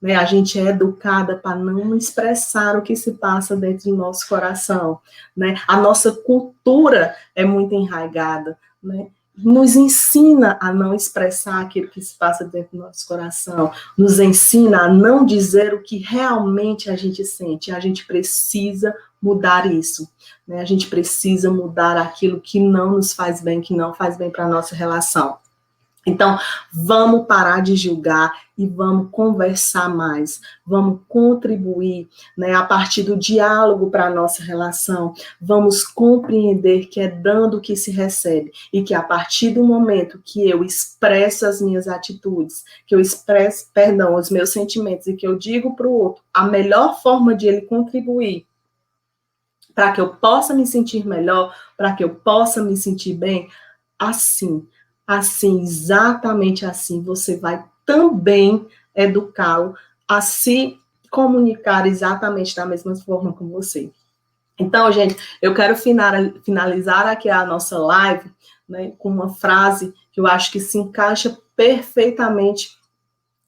Né? A gente é educada para não expressar o que se passa dentro do nosso coração, né? A nossa cultura é muito enraizada, né? nos ensina a não expressar aquilo que se passa dentro do nosso coração, nos ensina a não dizer o que realmente a gente sente. A gente precisa mudar isso, né? A gente precisa mudar aquilo que não nos faz bem, que não faz bem para a nossa relação. Então, vamos parar de julgar e vamos conversar mais, vamos contribuir, né, a partir do diálogo para a nossa relação, vamos compreender que é dando que se recebe e que a partir do momento que eu expresso as minhas atitudes, que eu expresso, perdão, os meus sentimentos e que eu digo para o outro a melhor forma de ele contribuir para que eu possa me sentir melhor, para que eu possa me sentir bem, assim, exatamente assim, você vai também educá-lo a se comunicar exatamente da mesma forma com você. Então, gente, eu quero finalizar aqui a nossa live, né, com uma frase que eu acho que se encaixa perfeitamente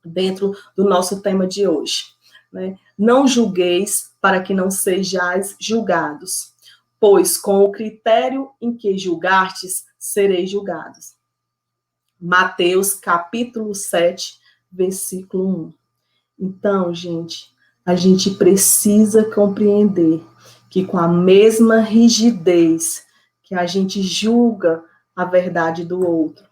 dentro do nosso tema de hoje, né? Não julgueis para que não sejais julgados, pois com o critério em que julgastes, sereis julgados. Mateus, capítulo 7, versículo 1. Então, gente, a gente precisa compreender que com a mesma rigidez que a gente julga a verdade do outro,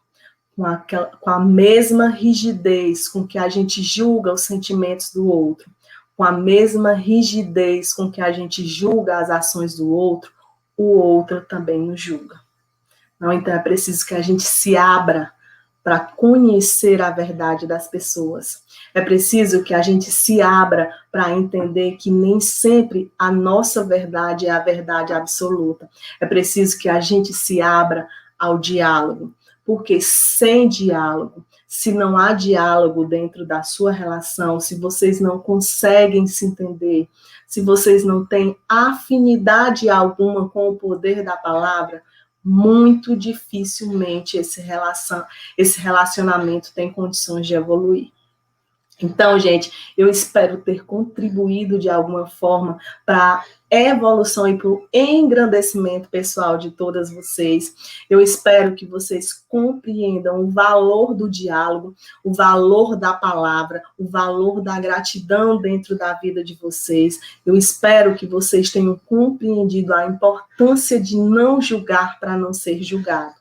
com a mesma rigidez com que a gente julga os sentimentos do outro, com a mesma rigidez com que a gente julga as ações do outro, o outro também nos julga. Não, então é preciso que a gente se abra para conhecer a verdade das pessoas. É preciso que a gente se abra para entender que nem sempre a nossa verdade é a verdade absoluta. É preciso que a gente se abra ao diálogo, porque sem diálogo, se não há diálogo dentro da sua relação, se vocês não conseguem se entender, se vocês não têm afinidade alguma com o poder da palavra, muito dificilmente esse relacionamento tem condições de evoluir. Então, gente, eu espero ter contribuído de alguma forma para a evolução e para o engrandecimento pessoal de todas vocês. Eu espero que vocês compreendam o valor do diálogo, o valor da palavra, o valor da gratidão dentro da vida de vocês. Eu espero que vocês tenham compreendido a importância de não julgar para não ser julgado,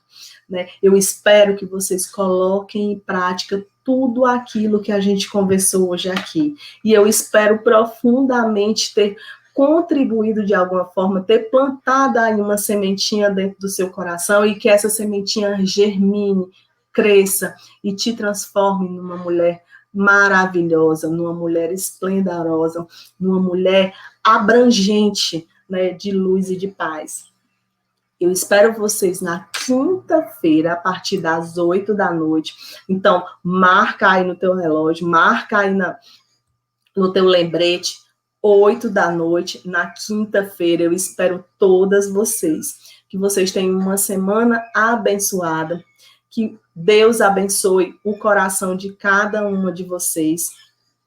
né? Eu espero que vocês coloquem em prática tudo aquilo que a gente conversou hoje aqui. E eu espero profundamente ter contribuído de alguma forma, ter plantado aí uma sementinha dentro do seu coração e que essa sementinha germine, cresça e te transforme numa mulher maravilhosa, numa mulher esplendorosa, numa mulher abrangente, né, de luz e de paz. Eu espero vocês na quinta-feira, a partir das 8 da noite. Então, marca aí no teu relógio, marca aí no teu lembrete, 8 da noite, na quinta-feira. Eu espero todas vocês. Que vocês tenham uma semana abençoada. Que Deus abençoe o coração de cada uma de vocês.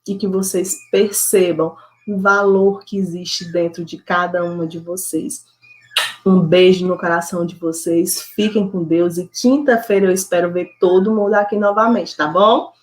E que vocês percebam o valor que existe dentro de cada uma de vocês. Um beijo no coração de vocês, fiquem com Deus e quinta-feira eu espero ver todo mundo aqui novamente, tá bom?